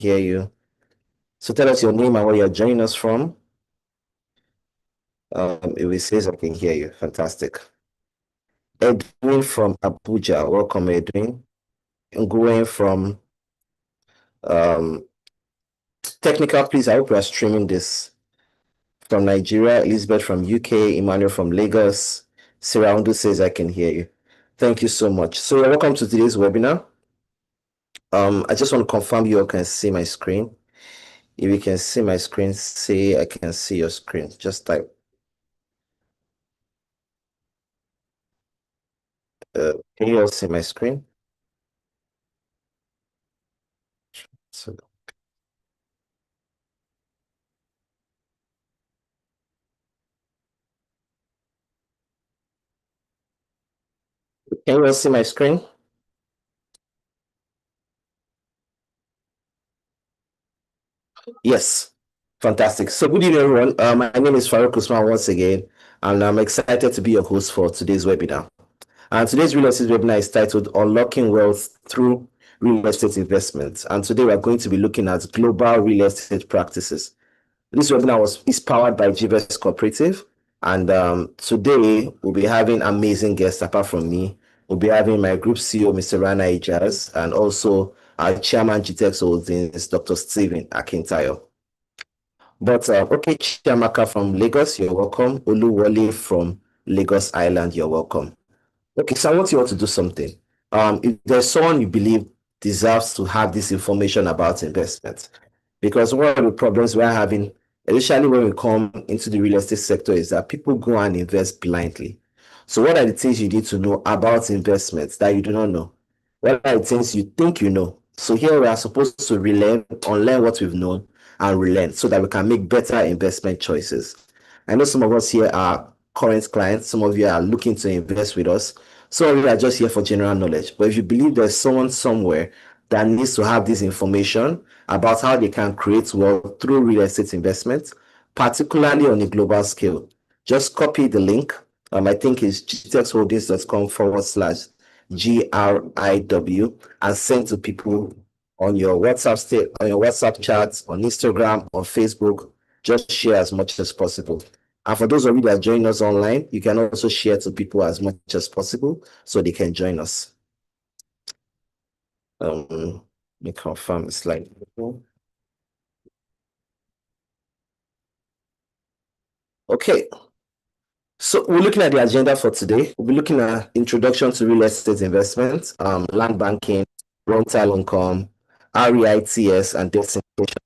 hear you. So tell us your name and where you're joining us from. It says I can hear you. Fantastic. Edwin from Abuja. Welcome, Edwin. Going from um, Technical, please. I hope you are streaming this. From Nigeria, Elizabeth from UK, Emmanuel from Lagos. Sarah Undu says I can hear you. Thank you so much. So welcome to today's webinar. I just want to confirm you all can see my screen. If you can see my screen, say I can see your screen. Just type. Can you all see my screen? So, can you all see my screen? Yes. Fantastic. So good evening, everyone. My name is Farouk Usman once again, and I'm excited to be your host for today's webinar. And today's real estate webinar is titled Unlocking Wealth Through Real Estate Investments. And today we're going to be looking at global real estate practices. This webinar is powered by GVS Cooperative. And today we'll be having amazing guests apart from me. We'll be having my group CEO, Mr. Rana Ijaz, and also our chairman, GTX Holdings, Dr. Stephen Akintayo. But okay, Chiamaka from Lagos, you're welcome. Oluwole from Lagos Island, you're welcome. Okay, so I want you all to do something. If there's someone you believe deserves to have this information about investment, because one of the problems we're having, especially when we come into the real estate sector, is that people go and invest blindly. So what are the things you need to know about investments that you do not know? What are the things you think you know? So here we are supposed to unlearn what we've known and relearn so that we can make better investment choices. I know some of us here are current clients. Some of you are looking to invest with us. Some of you are just here for general knowledge. But if you believe there's someone somewhere that needs to have this information about how they can create wealth through real estate investment, particularly on a global scale, just copy the link. I think it's gtexholdings.com/GRIW and send to people on your WhatsApp chats, on Instagram, on Facebook. Just share as much as possible. And for those of you that are joining us online, you can also share to people as much as possible so they can join us. Let me confirm the slide. Okay, so we're looking at the agenda for today. We'll be looking at introduction to real estate investment, land banking, rental income, REITs and debt syndication,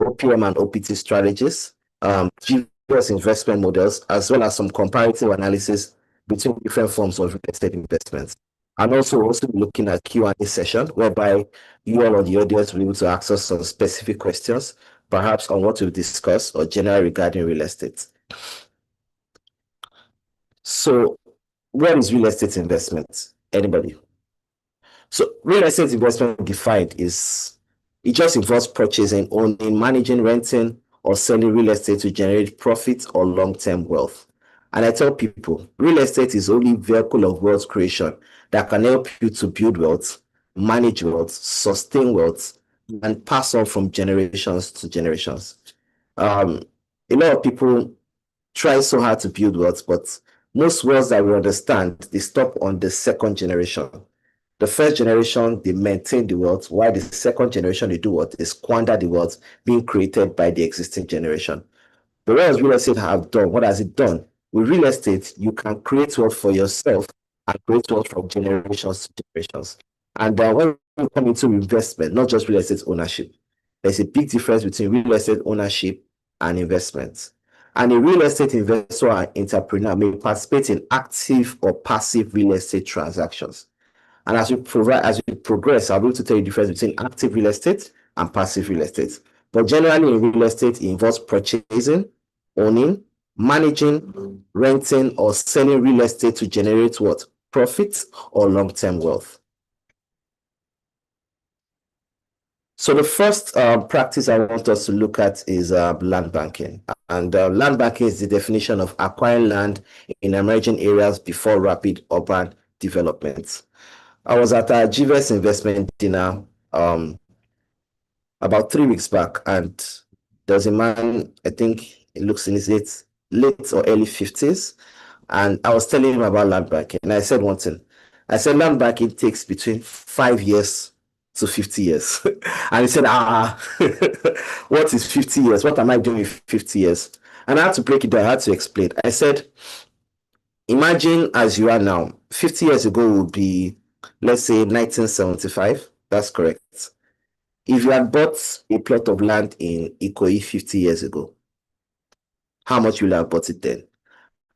OPM and OPT strategies, GVS investment models, as well as some comparative analysis between different forms of real estate investments. And also, we'll also be looking at Q&A session, whereby you all on the audience will be able to ask us some specific questions, perhaps on what we've discussed or generally regarding real estate. So, what is real estate investment? Anybody? So, real estate investment defined is it just involves purchasing, owning, managing, renting, or selling real estate to generate profit or long-term wealth. And I tell people, real estate is only vehicle of wealth creation that can help you to build wealth, manage wealth, sustain wealth, and pass on from generations to generations. A lot of people try so hard to build wealth, but most wealth that we understand, they stop on the second generation. The first generation, they maintain the wealth, while the second generation, they do what? They squander the wealth being created by the existing generation. But what does real estate have done? What has it done? With real estate, you can create wealth for yourself and create wealth from generations to generations. And when we come into investment, not just real estate ownership, there's a big difference between real estate ownership and investment. And a real estate investor and entrepreneur may participate in active or passive real estate transactions. And as we progress, I'll be able to tell you the difference between active real estate and passive real estate. But generally, in real estate, it involves purchasing, owning, managing, renting, or selling real estate to generate what? Profit or long-term wealth. So the first practice I want us to look at is land banking. And land banking is the definition of acquiring land in emerging areas before rapid urban development. I was at a GVS investment dinner about 3 weeks back, and there's a man, I think he looks in his late or early 50s, and I was telling him about land banking, and I said one thing. I said land banking takes between 5 years to 50 years. And he said, what is 50 years? What am I doing with 50 years? And I had to break it down. I had to explain. I said, imagine as you are now, 50 years ago would be, let's say, 1975. That's correct. If you had bought a plot of land in Ikoyi 50 years ago, how much will you have bought it then?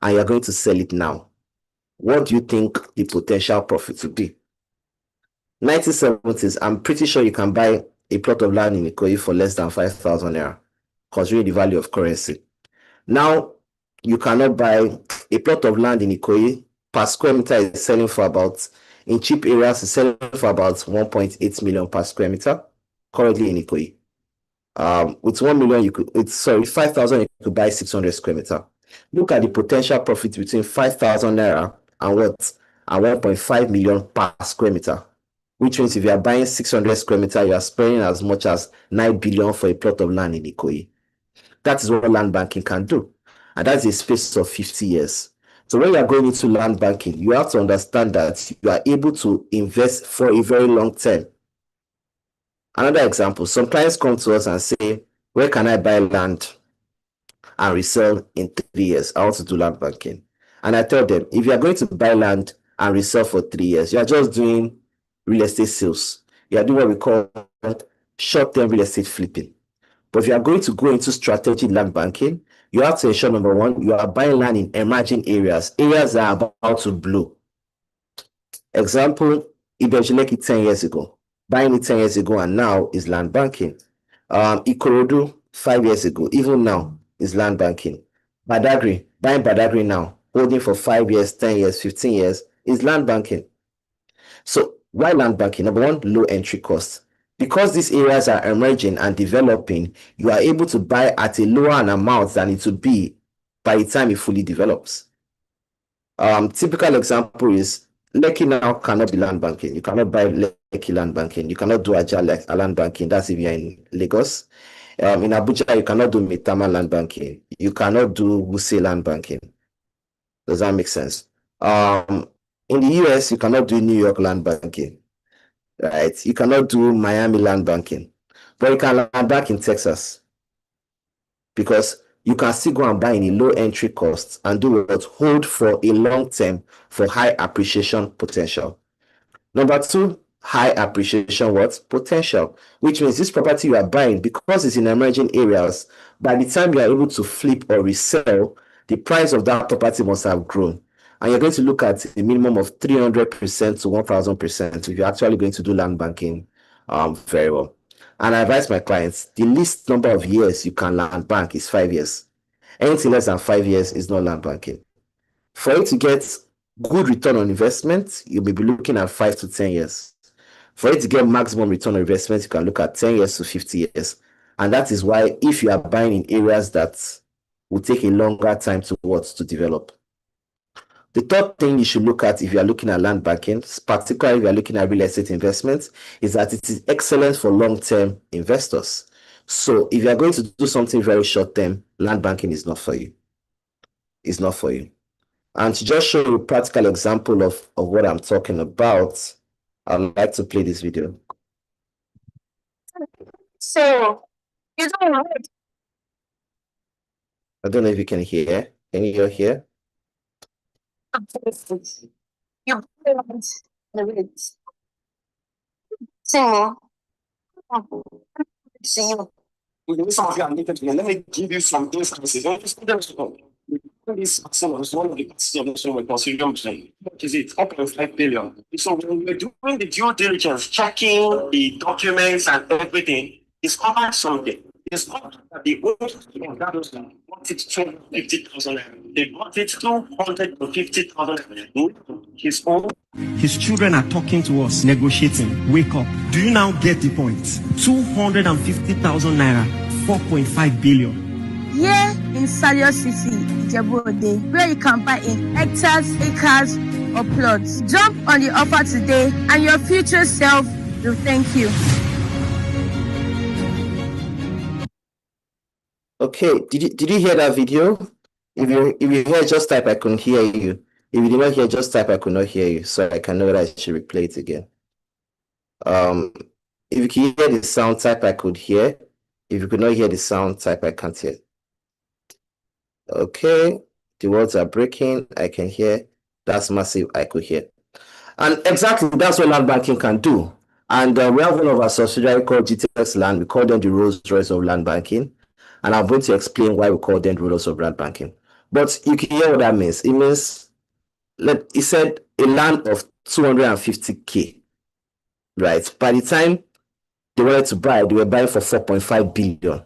And you're going to sell it now. What do you think the potential profit would be? 1970s, I'm pretty sure you can buy a plot of land in Ikoyi for less than 5,000 naira, considering the value of currency. Now, you cannot buy a plot of land in Ikoyi per square meter is selling for about, in cheap areas, it's selling for about 1.8 million per square meter, currently in Ikoyi. With 1 million, 5,000, you could buy 600 square meter. Look at the potential profit between 5,000 naira and what? And 1.5 million per square meter. Which means if you are buying 600 square meter, you are spending as much as 9 billion for a plot of land in Ikoyi. That is what land banking can do. And that's a space of 50 years. So when you are going into land banking, you have to understand that you are able to invest for a very long term. Another example, some clients come to us and say, where can I buy land and resell in 3 years? I want to do land banking. And I tell them, if you are going to buy land and resell for 3 years, you are just doing real estate sales. You are doing what we call short-term real estate flipping. But if you are going to go into strategic land banking, you have to ensure, number one, you are buying land in emerging areas that are about to blow. Example, Ibejuleki 10 years ago. Buying it 10 years ago and now is land banking. Ikorodu 5 years ago, even now is land banking. Badagry, buying Badagry now, holding for 5 years, 10 years, 15 years is land banking. So why land banking? Number one, low entry cost. Because these areas are emerging and developing, you are able to buy at a lower amount than it would be by the time it fully develops. Typical example is Lekki now cannot be land banking. You cannot buy Lekki land banking. You cannot do Ajah land banking. That's if you're in Lagos. In Abuja, you cannot do Maitama land banking. You cannot do Wuse land banking. Does that make sense? In the US, you cannot do New York land banking, right? You cannot do Miami land banking, but you can land bank in Texas because you can still go and buy in a low entry cost and do what? Hold for a long term for high appreciation potential. Number two, high appreciation what? Potential, which means this property you are buying, because it's in emerging areas, by the time you are able to flip or resell, the price of that property must have grown. And you're going to look at a minimum of 300% to 1,000% if you're actually going to do land banking very well. And I advise my clients, the least number of years you can land bank is 5 years. Anything less than 5 years is not land banking. For you to get good return on investment, you may be looking at 5 to 10 years. For you to get maximum return on investment, you can look at 10 years to 50 years. And that is why if you are buying in areas that will take a longer time to develop. The third thing you should look at if you are looking at land banking, particularly if you are looking at real estate investments, is that it is excellent for long-term investors. So if you are going to do something very short-term, land banking is not for you. It's not for you. And to just show you a practical example of what I'm talking about, I'd like to play this video. So, you don't know. I don't know if you can hear. Can you hear? You see, let me give you some instances. This was one of the considerations we're considering. What is it? 1.5 billion. So when we're doing the due diligence, checking the documents and everything, it's covered something. It's covered that the old that was bought it 250,000. They bought it 250,000. His own. His children are talking to us, negotiating. Wake up. Do you now get the point? 250,000 naira, 4.5 billion. Here in Salio City, Ijebu-Ode, where you can buy in hectares, acres, or plots. Jump on the offer today, and your future self will thank you. Okay, did you hear that video? If you hear, just type I couldn't hear you. If you did not hear, just type I could not hear you, so I can know that I should replay it again. If you can hear the sound, type I could hear. If you could not hear the sound, type I can't hear. Okay, the words are breaking. I can hear. That's massive. I could hear. And exactly, that's what land banking can do. And we have one of our subsidiary called GTX Land. We call them the Rolls Royce of land banking. And I'm going to explain why we call them the Rolls of land banking. But you can hear what that means. It means, it said a land of 250K, right? By the time they wanted to buy, they were buying for 4.5 billion.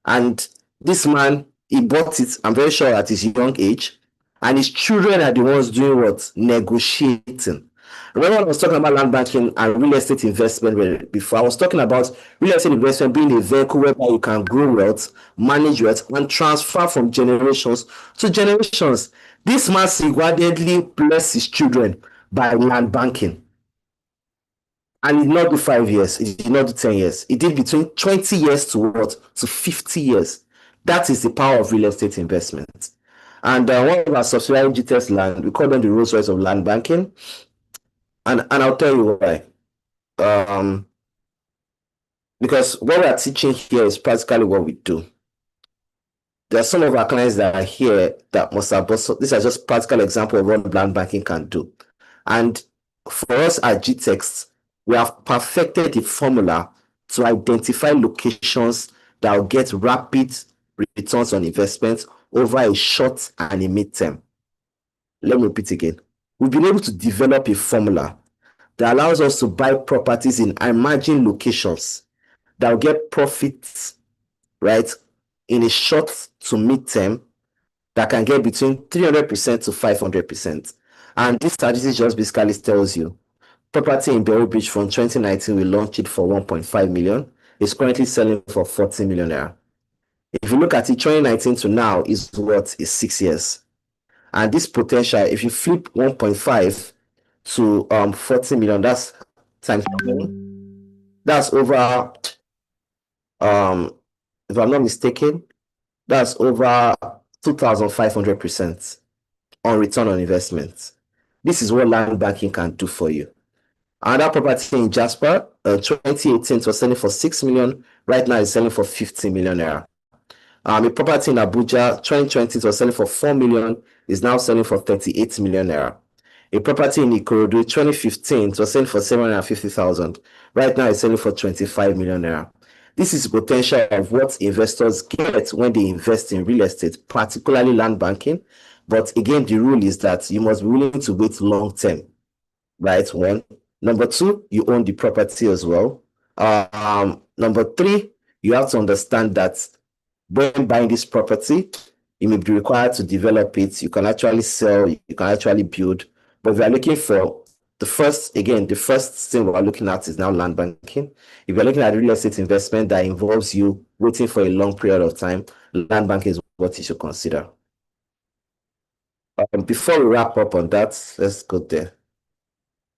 And this man, he bought it, I'm very sure, at his young age. And his children are the ones doing what? Negotiating. Remember when I was talking about land banking and real estate investment before? I was talking about real estate investment being a vehicle whereby you can grow wealth, manage wealth, and transfer from generations to generations. This man single-handedly blessed his children by land banking. And he did not do 5 years. He did not do 10 years. He did between 20 years to what? To 50 years. That is the power of real estate investment. And one of our subsidiary GTS Land, we call them the Rolls Royce of land banking. And I'll tell you why. Because what we are teaching here is practically what we do. There are some of our clients that are here that must have also, these are just practical examples of what land banking can do. And for us at GTEX, we have perfected the formula to identify locations that will get rapid returns on investment over a short and a mid-term. Let me repeat again. We've been able to develop a formula that allows us to buy properties in emerging locations that will get profits, right, in a short to mid-term that can get between 300% to 500%. And this strategy just basically tells you, property in Beryl Beach from 2019, we launched it for 1.5 million. It's currently selling for 40 million naira. If you look at it, 2019 to now is what is 6 years. And this potential, if you flip 1.5 to 40 million, that's times 10. That's over, if I'm not mistaken, that's over 2,500% on return on investment. This is what land banking can do for you. Another property in Diaspora, 2018 was selling for 6 million. Right now, it's selling for 50 million naira. A property in Abuja, 2020 was selling for 4 million, is now selling for 38 million naira. A property in Ikorodu, 2015 was selling for 750,000. Right now, it's selling for 25 million naira. This is the potential of what investors get when they invest in real estate, particularly land banking. But again, the rule is that you must be willing to wait long term, right? One. Number two, you own the property as well. Number three, you have to understand that when buying this property, you may be required to develop it. You can actually sell, you can actually build. But we are looking for the first thing we're looking at is now land banking. If you're looking at real estate investment that involves you waiting for a long period of time, land banking is what you should consider. Before we wrap up on that, let's go there.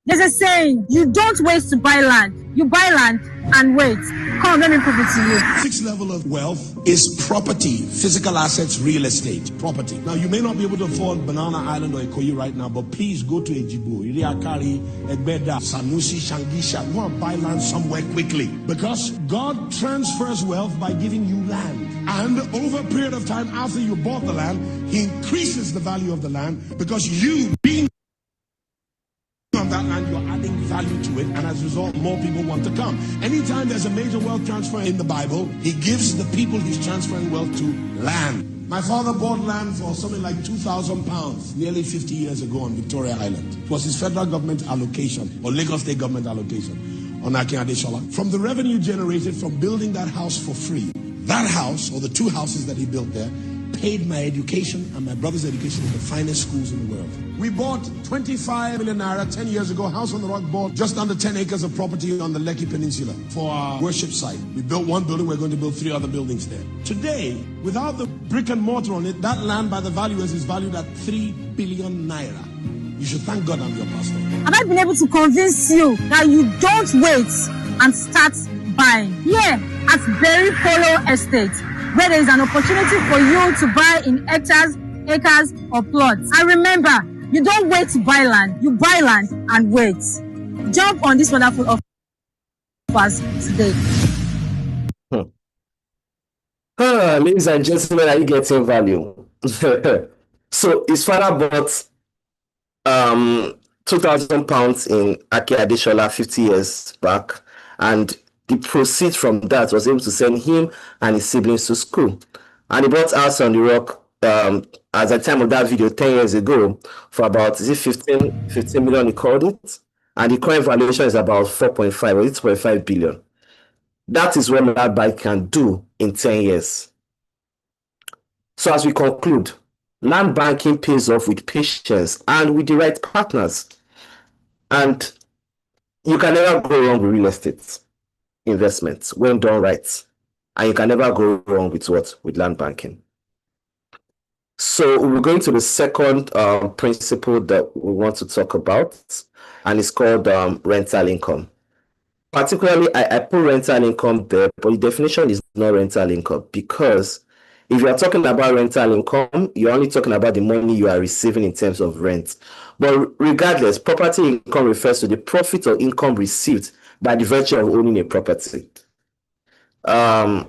There's a saying, you don't wait to buy land. You buy land and wait. Come on, let me prove it to you. Sixth level of wealth is property, physical assets, real estate, property. Now, you may not be able to afford Banana Island or Ikoyi right now, but please go to Ejibo, Iriakari, Egbeda, Sanusi, Shangisha. Go and buy land somewhere quickly. Because God transfers wealth by giving you land. And over a period of time after you bought the land, He increases the value of the land because you being on that land, you're adding value to it, and as a result, more people want to come. Anytime there's a major wealth transfer in the Bible, He gives the people He's transferring wealth to land. My father bought land for something like 2,000 pounds nearly 50 years ago on Victoria Island. It was his federal government allocation, or Lagos State government allocation, on Akin Adeshola. From the revenue generated from building that house for free, that house, or the two houses that he built there, paid my education and my brother's education in the finest schools in the world. We bought 25 million naira 10 years ago, House on the Rock bought just under 10 acres of property on the Lekki Peninsula for our worship site. We built one building, we're going to build 3 other buildings there. Today, without the brick and mortar on it, that land by the valuers is valued at 3 billion naira. You should thank God I'm your pastor. Have I been able to convince you that you don't wait and start buying? Here at Berry Polo Estate, where there is an opportunity for you to buy in hectares, acres, or plots. And remember, you don't wait to buy land, you buy land and wait. Jump on this wonderful offers today. Ladies and gentlemen, are you getting value? So his father bought 2,000 pounds in Ake Adeshola 50 years back, and the proceeds from that was able to send him and his siblings to school. And he bought House on the Rock at the time of that video 10 years ago for about, is it 15 million he called it? And the current valuation is about 4.5 or 8.5 billion. That is what that bike can do in 10 years. So as we conclude, land banking pays off with patience and with the right partners. And you can never go wrong with real estate investments when done right. And you can never go wrong with what? With land banking. So we're going to the second principle that we want to talk about, and it's called rental income. Particularly, I put rental income there, but the definition is not rental income, because if you are talking about rental income, you're only talking about the money you are receiving in terms of rent. But regardless, property income refers to the profit or income received by the virtue of owning a property. I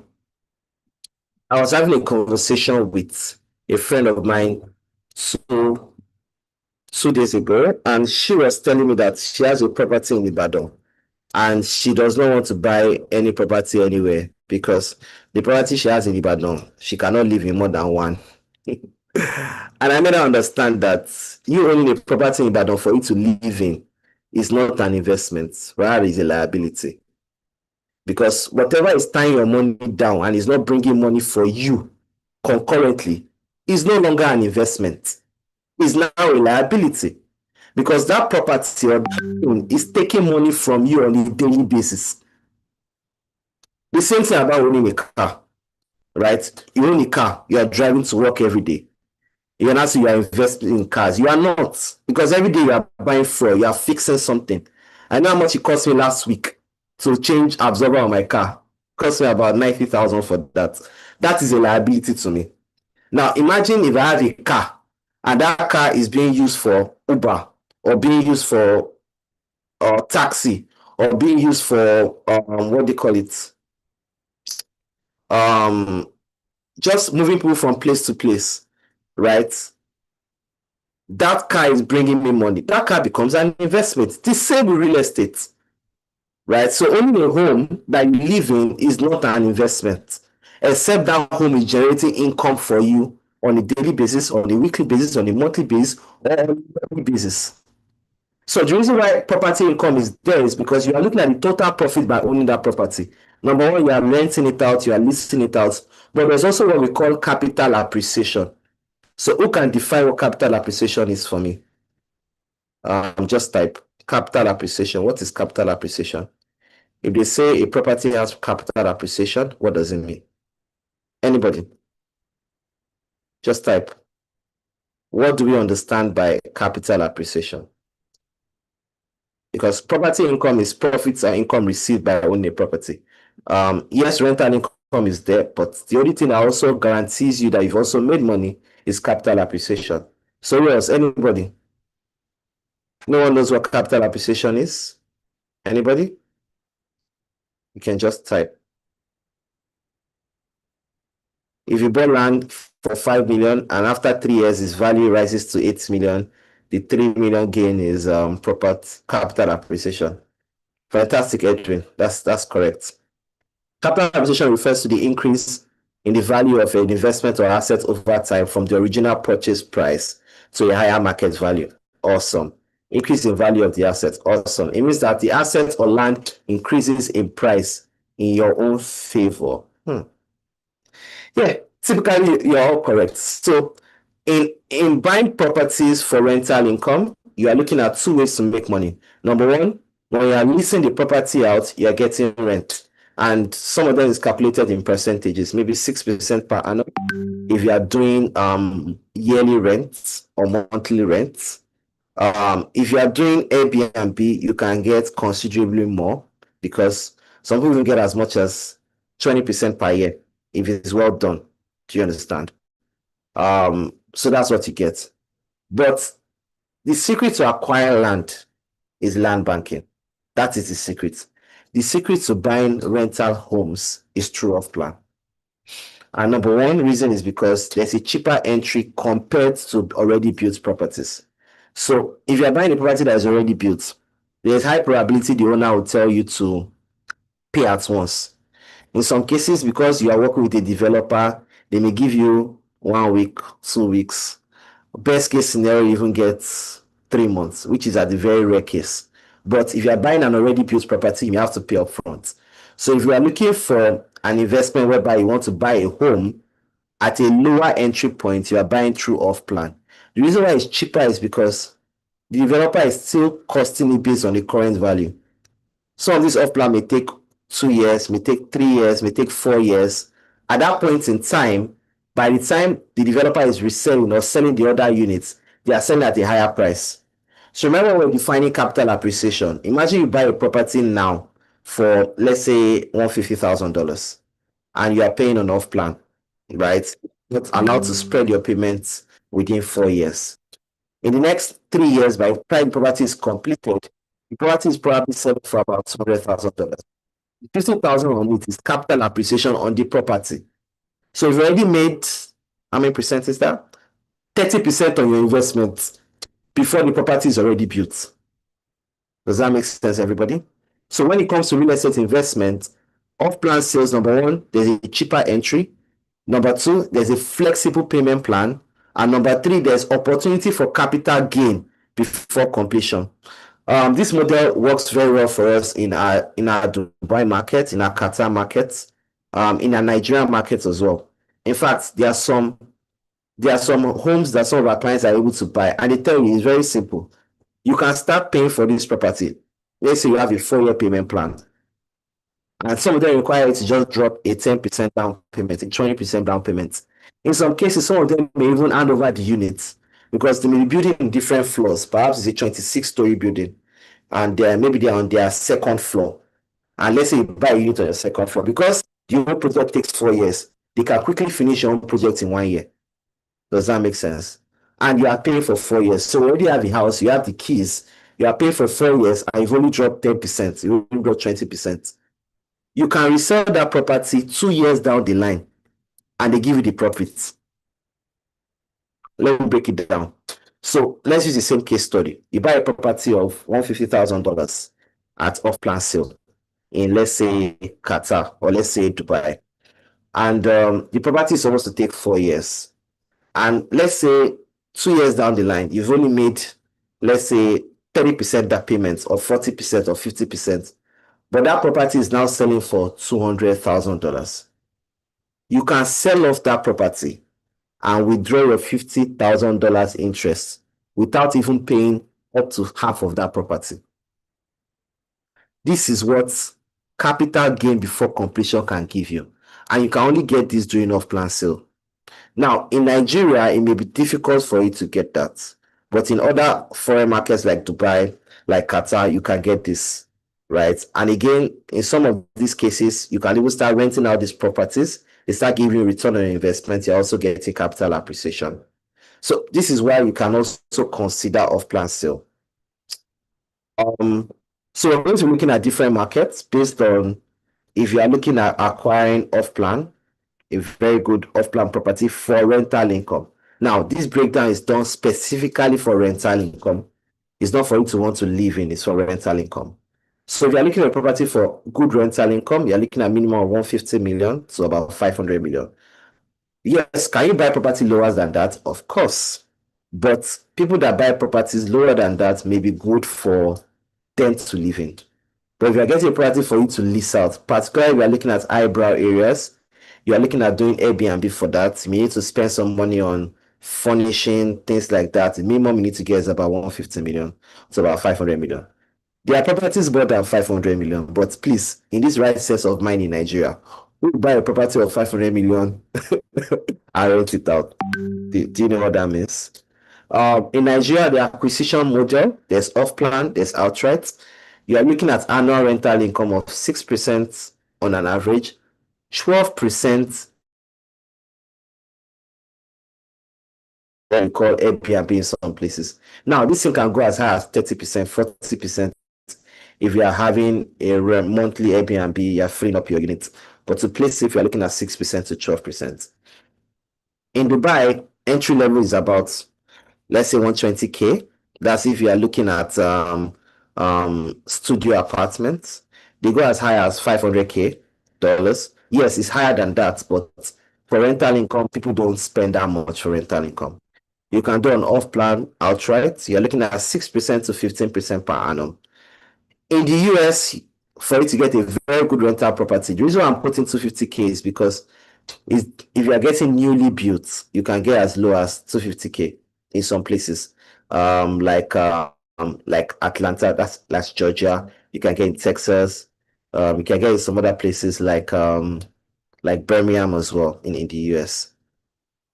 was having a conversation with a friend of mine two days ago, and she was telling me that she has a property in Ibadan. And she does not want to buy any property anywhere because the property she has in Ibadan, she cannot live in more than one. And I made her understand that you owning a property in Ibadan for you to live in is not an investment, rather is a liability. Because whatever is tying your money down and is not bringing money for you concurrently is no longer an investment. It's now a liability. Because that property is taking money from you on a daily basis. The same thing about owning a car, right? You own a car, you are driving to work every day. You're not saying you are investing in cars. You are not. Because every day you are buying fuel, you are fixing something. I know how much it cost me last week to change absorber on my car. It cost me about 90,000 for that. That is a liability to me. Now, imagine if I have a car and that car is being used for Uber, or being used for taxi, or being used for what they call it, just moving people from place to place, right? That car is bringing me money. That car becomes an investment. The same with real estate, right? So owning a home that you live in is not an investment, except that home is generating income for you on a daily basis, on a weekly basis, on a monthly basis, or on a weekly basis. So the reason why property income is there is because you are looking at the total profit by owning that property. Number one, you are renting it out, you are leasing it out, but there's also what we call capital appreciation. So who can define what capital appreciation is for me? Just type capital appreciation. What is capital appreciation? If they say a property has capital appreciation, what does it mean? Anybody? Just type. What do we understand by capital appreciation? Because property income is profits or income received by owning a property. Yes, rental income is there, but the only thing that also guarantees you that you've also made money is capital appreciation. So who else? Anybody? No one knows what capital appreciation is? Anybody? You can just type. If you buy land for 5 million and after 3 years its value rises to 8 million, the 3 million gain is proper capital appreciation. Fantastic, Edwin. That's correct. Capital appreciation refers to the increase in the value of an investment or asset over time from the original purchase price to a higher market value. Awesome. Increase in value of the asset. Awesome. It means that the asset or land increases in price in your own favor. Yeah, typically you're all correct. So in buying properties for rental income, you are looking at 2 ways to make money. Number one, when you are leasing the property out, you are getting rent. And some of them is calculated in percentages, maybe 6% per annum. If you are doing yearly rents or monthly rents. If you are doing Airbnb, you can get considerably more because some people get as much as 20% per year. if it's well done. Do you understand? So that's what you get. But the secret to acquire land is land banking. That is the secret. The secret to buying rental homes is through off plan. And number one reason is because there's a cheaper entry compared to already built properties. So if you're buying a property that is already built, there's high probability the owner will tell you to pay at once. In some cases, because you are working with a developer, they may give you 1 week, 2 weeks. Best case scenario, you even get 3 months, which is at the very rare case. But if you are buying an already built property, you have to pay upfront. So if you are looking for an investment whereby you want to buy a home at a lower entry point, you are buying through off plan. The reason why it's cheaper is because the developer is still costing it based on the current value. Some of this off plan may take 2 years, may take 3 years, may take 4 years. At that point in time, by the time the developer is reselling or selling the other units, they are selling at a higher price. So remember, we're defining capital appreciation. Imagine you buy a property now for, let's say, $150,000, and you are paying on off plan, right? Not allowed to spread your payments within 4 years. In the next 3 years, by the time the property is completed, the property is probably selling for about $200,000. 50,000 on it is capital appreciation on the property. So you've already made, how many percent is that? 30% on your investment before the property is already built. Does that make sense, everybody? So when it comes to real estate investment, off-plan sales, number one, there's a cheaper entry. Number two, there's a flexible payment plan. And number three, there's opportunity for capital gain before completion. This model works very well for us in our Dubai market, in our Qatar market, in our Nigerian market as well. In fact, there are some homes that some of our clients are able to buy, and they tell you it's very simple. You can start paying for this property. Let's say you have a 4-year payment plan, and some of them require you to just drop a 10% down payment, a 20% down payment. In some cases, some of them may even hand over the units because they may be building in different floors. Perhaps it's a 26-story building, and maybe they're on their second floor. And let's say you buy a unit on your second floor. Because the whole project takes 4 years, they can quickly finish your own project in 1 year. Does that make sense? And you are paying for 4 years. So you already have the house, you have the keys, you are paying for 4 years, and you've only dropped 10%, you only dropped 20%. You can resell that property 2 years down the line, and they give you the profits. Let me break it down. So let's use the same case study. You buy a property of $150,000 at off-plan sale in, let's say, Qatar, or let's say Dubai. And the property is supposed to take 4 years. And let's say 2 years down the line, you've only made, let's say, 30% that payment, or 40% or 50%. But that property is now selling for $200,000. You can sell off that property and withdraw your $50,000 interest without even paying up to half of that property. This is what capital gain before completion can give you. And you can only get this during off-plan sale. Now, in Nigeria, it may be difficult for you to get that. But in other foreign markets like Dubai, like Qatar, you can get this, right? And again, in some of these cases, you can even start renting out these properties. They start giving you return on investment. You're also getting capital appreciation. So this is why you can also consider off-plan sale. So we're going to be looking at different markets based on if you are looking at acquiring off-plan, a very good off-plan property for rental income. Now, this breakdown is done specifically for rental income. It's not for you to want to live in, it's for rental income. So if you're looking at a property for good rental income, you're looking at minimum of 150 million to about 500 million. Yes, can you buy property lower than that? Of course. But people that buy properties lower than that may be good for them to live in. But if you're getting a property for you to lease out, particularly if you're looking at eyebrow areas, you are looking at doing Airbnb for that, you need to spend some money on furnishing, things like that. The minimum you need to get is about 150 million to about 500 million. There are properties more than 500 million, but please, in this right sense of mind in Nigeria, who would buy a property of 500 million and rent it out? Do you know what that means? In Nigeria, the acquisition model, there's off-plan, there's outright. You are looking at annual rental income of 6% on an average, 12% what we call Airbnb in some places. Now, this thing can go as high as 30%, 40%. If you are having a monthly Airbnb, you're freeing up your unit. But to play safe, you're looking at 6% to 12%. In Dubai, entry level is about, let's say, 120K. That's if you are looking at studio apartments. They go as high as $500K. Yes, it's higher than that, but for rental income, people don't spend that much for rental income. You can do an off-plan outright. You're looking at 6% to 15% per annum. In the US, for you to get a very good rental property, the reason why I'm putting 250K is because if you are getting newly built, you can get as low as 250K in some places, like Atlanta, that's Georgia. You can get in Texas. You can get in some other places like Birmingham as well in the US.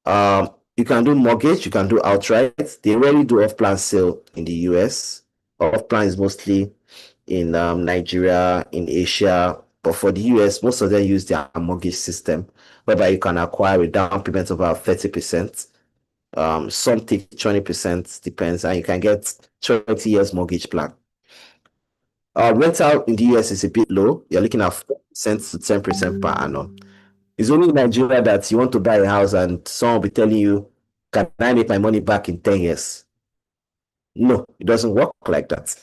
You can do mortgage, you can do outright. They rarely do off-plan sale in the US. Off-plan is mostly in Nigeria, in Asia, but for the US, most of them use their mortgage system, whereby you can acquire a down payment of about 30%. Some take 20%, depends, and you can get 20 years mortgage plan. Rental in the US is a bit low. You're looking at 4% to 10% per annum. It's only in Nigeria that you want to buy a house and someone will be telling you, can I make my money back in 10 years? No, it doesn't work like that.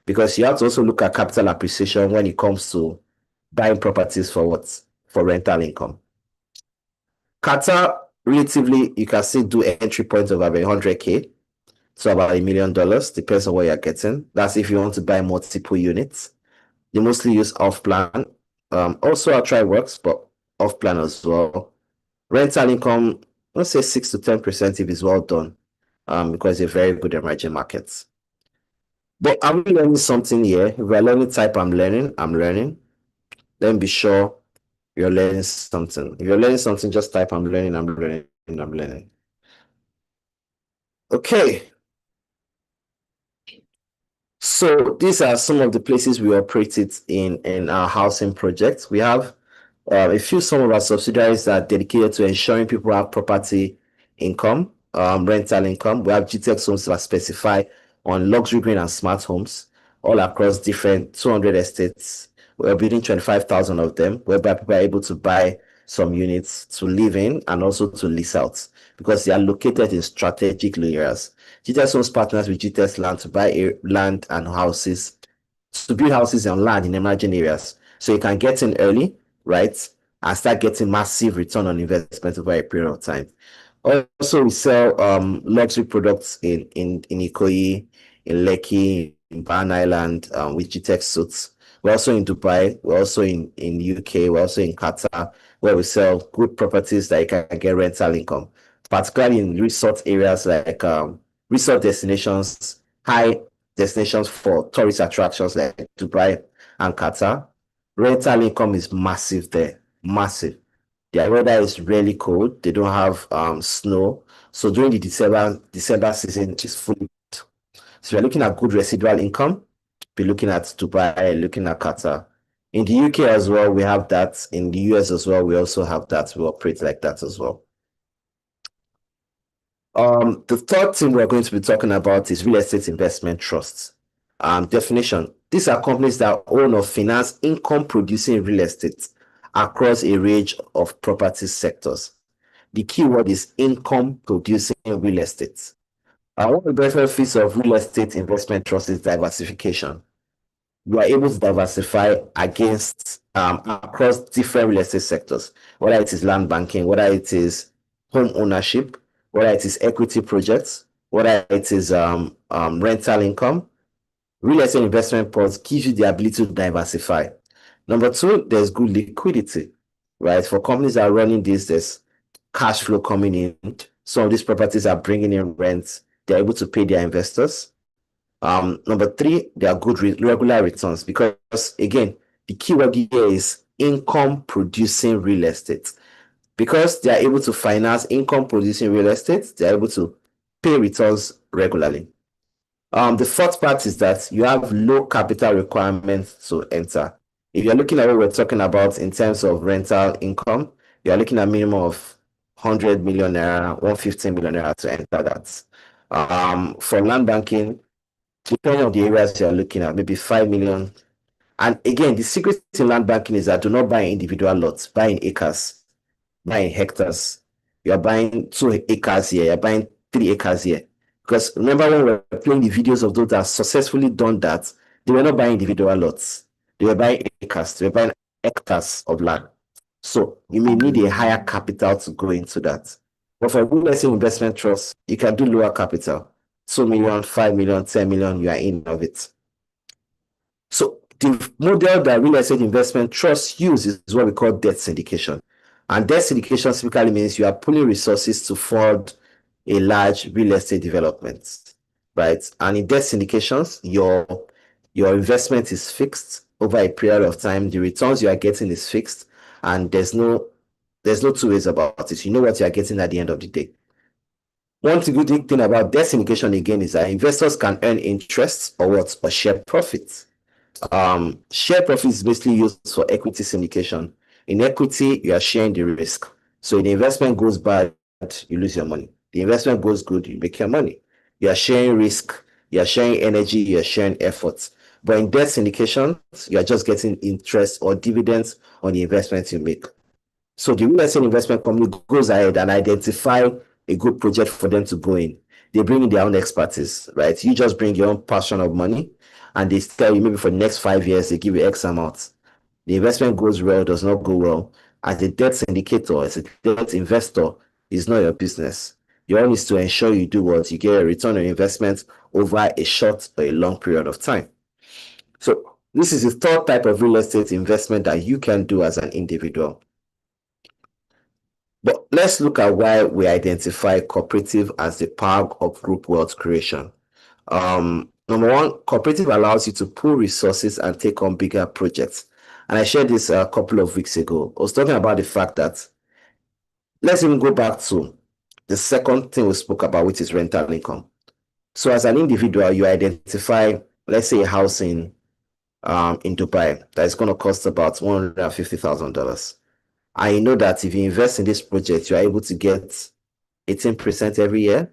Because you have to also look at capital appreciation when it comes to buying properties for what? For rental income. Qatar, relatively, you can still do entry points of about 100K to about $1 million, depends on what you're getting. That's if you want to buy multiple units. They mostly use off-plan. Also, outright works, but off-plan as well. Rental income, let's say 6 to 10% if it's well done, because they're very good emerging markets. But are we learning something here? If we're learning type I'm learning. Then be sure you're learning something. If you're learning something, just type I'm learning. Okay. So these are some of the places we operated in our housing projects. We have some of our subsidiaries that are dedicated to ensuring people have property income, rental income. We have GTX homes that specify on luxury green and smart homes all across different 200 estates. We're building 25,000 of them, whereby people are able to buy some units to live in and also to lease out because they are located in strategic areas. GTX homes partners with GTX land to buy land and houses, to build houses on land in emerging areas. So you can get in early, right, and start getting massive return on investment over a period of time. Also, we sell luxury products in Ikoyi, in Lekki, in Ban Island with GTX suits. We're also in Dubai. We're also in UK. We're also in Qatar, where we sell good properties that you can get rental income, particularly in resort areas like resort destinations, high destinations for tourist attractions like Dubai and Qatar. Rental income is massive there, massive. Their weather is really cold. They don't have snow. So during the December season, it's fully booked. So you're looking at good residual income. Be looking at Dubai, looking at Qatar. In the UK as well, we have that. In the US as well, we also have that. We operate like that as well. The third thing we're going to be talking about is real estate investment trusts. Definition. These are companies that own or finance income-producing real estate across a range of property sectors. The key word is income-producing real estate. One of the benefits of real estate investment trust is diversification. You are able to diversify against across different real estate sectors, whether it is land banking, whether it is home ownership, whether it is equity projects, whether it is rental income. Real estate investment funds gives you the ability to diversify. Number two, there's good liquidity, right? For companies that are running this, there's cash flow coming in. Some of these properties are bringing in rent. They're able to pay their investors. Number three, they are good regular returns because, again, the keyword here is income producing real estate. Because they are able to finance income producing real estate, they are able to pay returns regularly. The fourth part is that you have low capital requirements to enter. If you're looking at what we're talking about in terms of rental income, you're looking at minimum of 100 million naira, 150 million naira to enter that. For land banking, depending on the areas you're looking at, maybe 5 million. And again, the secret in land banking is that do not buy individual lots, buy in acres, buy in hectares. You're buying 2 acres here, you're buying 3 acres here. Because remember when we were playing the videos of those that successfully done that, they were not buying individual lots. They were buying acres, they were buying hectares of land. So you may need a higher capital to go into that. But for real estate investment trust, you can do lower capital. 2 million, 5 million, 10 million, you are in of it. So the model that real estate investment trusts use is what we call debt syndication. And debt syndication typically means you are pulling resources to fund a large real estate development, right? And in debt syndications, your investment is fixed over a period of time. The returns you are getting is fixed, and there's no two ways about it. You know what you are getting at the end of the day. One good thing about debt syndication again is that investors can earn interest or share profits. Share profit is basically used for equity syndication. In equity, you are sharing the risk. So if the investment goes bad, you lose your money. The investment goes good, you make your money. You are sharing risk, you are sharing energy, you are sharing efforts. But in debt syndication, you are just getting interest or dividends on the investments you make. So the real estate investment company goes ahead and identify a good project for them to go in. They bring in their own expertise, right? You just bring your own passion of money, and they tell you maybe for the next 5 years, they give you X amount. The investment goes well, does not go well. As a debt syndicator, as a debt investor, it's not your business. Your own is to ensure you do what you get a return on investment over a short or a long period of time. So this is the third type of real estate investment that you can do as an individual. But let's look at why we identify cooperative as the power of group wealth creation. Number one, cooperative allows you to pool resources and take on bigger projects. And I shared this a couple of weeks ago. I was talking about the fact that, let's even go back to the second thing we spoke about, which is rental income. So as an individual, you identify, let's say, a house in Dubai that is going to cost about $150,000. And you know that if you invest in this project, you are able to get 18% every year,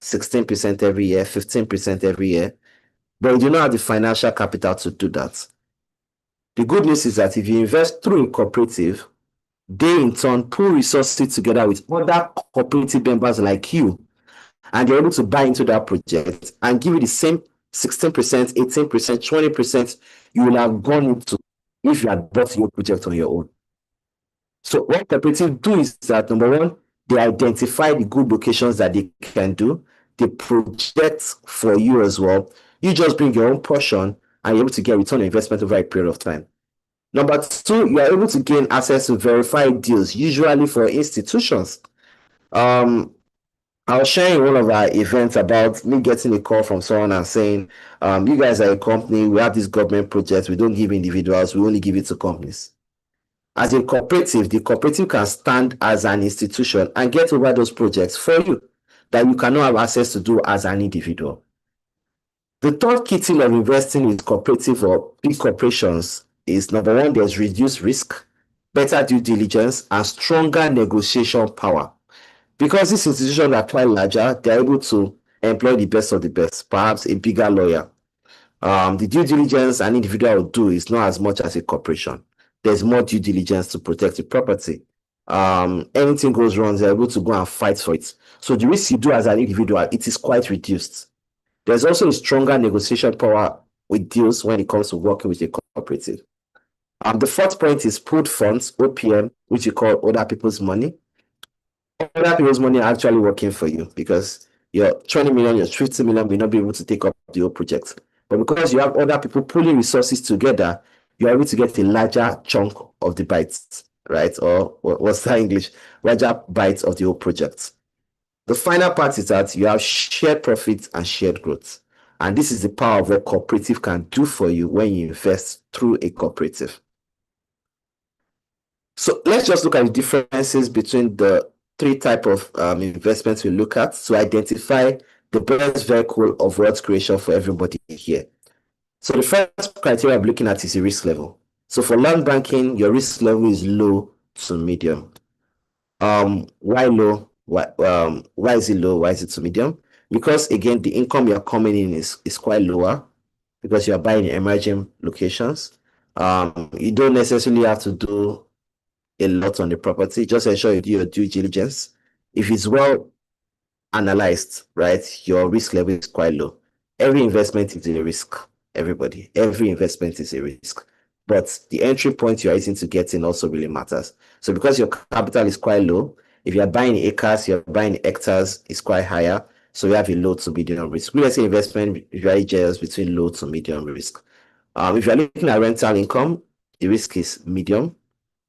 16% every year, 15% every year, but you do not have the financial capital to do that. The good news is that if you invest through a cooperative, they in turn pool resources together with other cooperative members like you, and they're able to buy into that project and give you the same 16%, 18%, 20% you will have gone into if you had bought your project on your own. So what cooperatives do is that, number one, they identify the good locations that they can do. They project for you as well. You just bring your own portion and you're able to get return on investment over a period of time. Number two, you are able to gain access to verified deals, usually for institutions. I was sharing one of our events about me getting a call from someone and saying, you guys are a company, we have this government project, we don't give individuals, we only give it to companies. As a cooperative, the cooperative can stand as an institution and get over those projects for you that you cannot have access to do as an individual. The third key thing of investing in cooperative or big corporations is, number one, there's reduced risk, better due diligence, and stronger negotiation power. Because these institutions are quite larger, they're able to employ the best of the best, perhaps a bigger lawyer. The due diligence an individual will do is not as much as a corporation. There's more due diligence to protect the property. Anything goes wrong, they're able to go and fight for it. So the risk you do as an individual, it is quite reduced. There's also a stronger negotiation power with deals when it comes to working with a cooperative. The fourth point is pooled funds, OPM, which you call other people's money. Other people's money are actually working for you because your 20 million, your 50 million may not be able to take up the whole project. But because you have other people pulling resources together, you're able to get a larger chunk of the bites, right? Or what's that English? Larger bites of the whole project. The final part is that you have shared profits and shared growth. And this is the power of what cooperative can do for you when you invest through a cooperative. So let's just look at the differences between the three types of investments we look at to identify the best vehicle of wealth creation for everybody here. So the first criteria I'm looking at is the risk level. So for land banking, your risk level is low to medium. Why low? Why is it low? Why is it too medium? Because again, the income you're coming in is quite lower because you're buying in emerging locations. You don't necessarily have to do a lot on the property. Just ensure you do your due diligence. If it's well analyzed, right, your risk level is quite low. Every investment is a risk, everybody. Every investment is a risk. But the entry point you are using to get in also really matters. So because your capital is quite low, if you're buying acres, you're buying hectares, it's quite higher. So you have a low to medium risk. Real estate investment usually just between low to medium risk. If you're looking at rental income, the risk is medium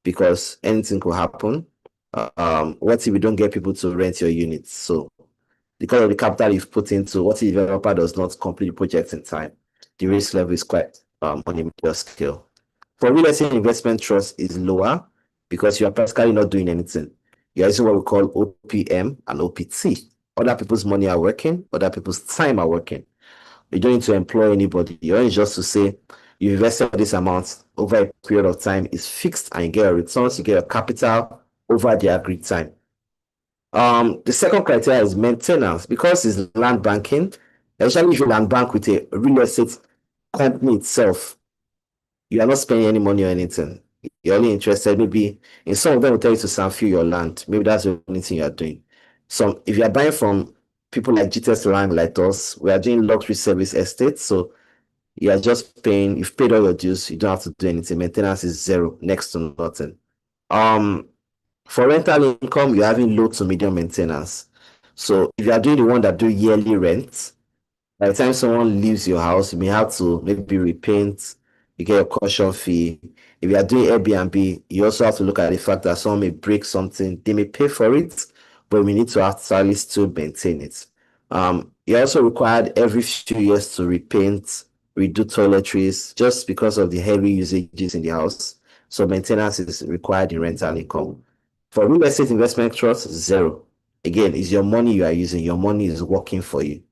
because anything could happen. What if we don't get people to rent your units? So because of the capital you've put into, what if the developer does not complete the project in time? The risk level is quite on a medium scale. For real estate investment trust is lower because you are practically not doing anything. You're using what we call OPM and OPT. Other people's money are working, other people's time are working. You don't need to employ anybody. You're only just to say you invested this amount over a period of time is fixed and you get a returns, you get a capital over the agreed time. The second criteria is maintenance because it's land banking. Especially if you land bank with a real estate company itself, you are not spending any money or anything. You're only interested, maybe in some of them will tell you to sanfill your land. Maybe that's the only thing you are doing. So if you are buying from people like GTS Land, like us, we are doing luxury service estates. So you are just paying, you've paid all your dues, you don't have to do anything. Maintenance is zero, next to nothing. For rental income, you're having low to medium maintenance. So if you are doing the one that do yearly rent, by the time someone leaves your house, you may have to maybe repaint, you get a caution fee. If you are doing Airbnb, you also have to look at the fact that someone may break something, they may pay for it, but we need to actually still maintain it. You're also required every few years to repaint, redo toiletries, just because of the heavy usages in the house. So maintenance is required in rental income. For real estate investment trust, zero. Again, it's your money you are using. Your money is working for you.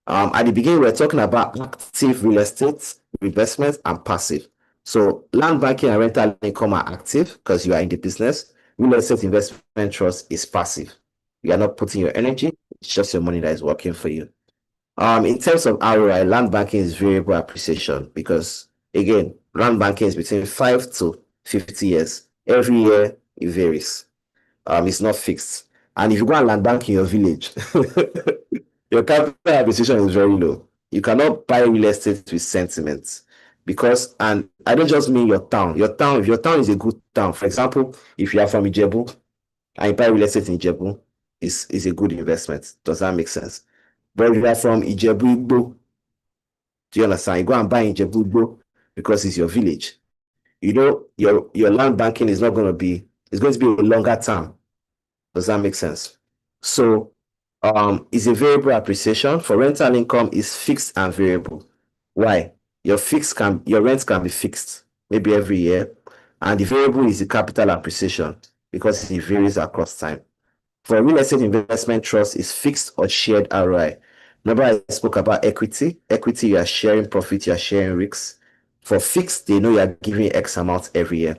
At the beginning, we are talking about active real estate investment and passive. So land banking and rental income are active because you are in the business. Real estate investment trust is passive. You are not putting your energy, it's just your money that is working for you. In terms of ROI, land banking is variable appreciation because again, land banking is between 5 to 50 years. Every year it varies. It's not fixed. And if you go and land bank in your village, your capital appreciation is very low. You cannot buy real estate with sentiments because, and I don't just mean your town. If your town is a good town, for example, if you are from Ijebu and you buy real estate in Ijebu, is a good investment. Does that make sense? But if you are from Ijebu Igbo, do you understand? You go and buy in Ijebu Igbo because it's your village. You know, your land banking is not going to be, it's going to be a longer term. Does that make sense? So it's a variable appreciation. For rental income is fixed and variable. Why? Your rent can be fixed maybe every year, and the variable is the capital appreciation because it varies across time. For real estate investment trust is fixed or shared ROI. Remember I spoke about equity. Equity, you are sharing profit, you are sharing risks. For fixed, they know you are giving X amount every year.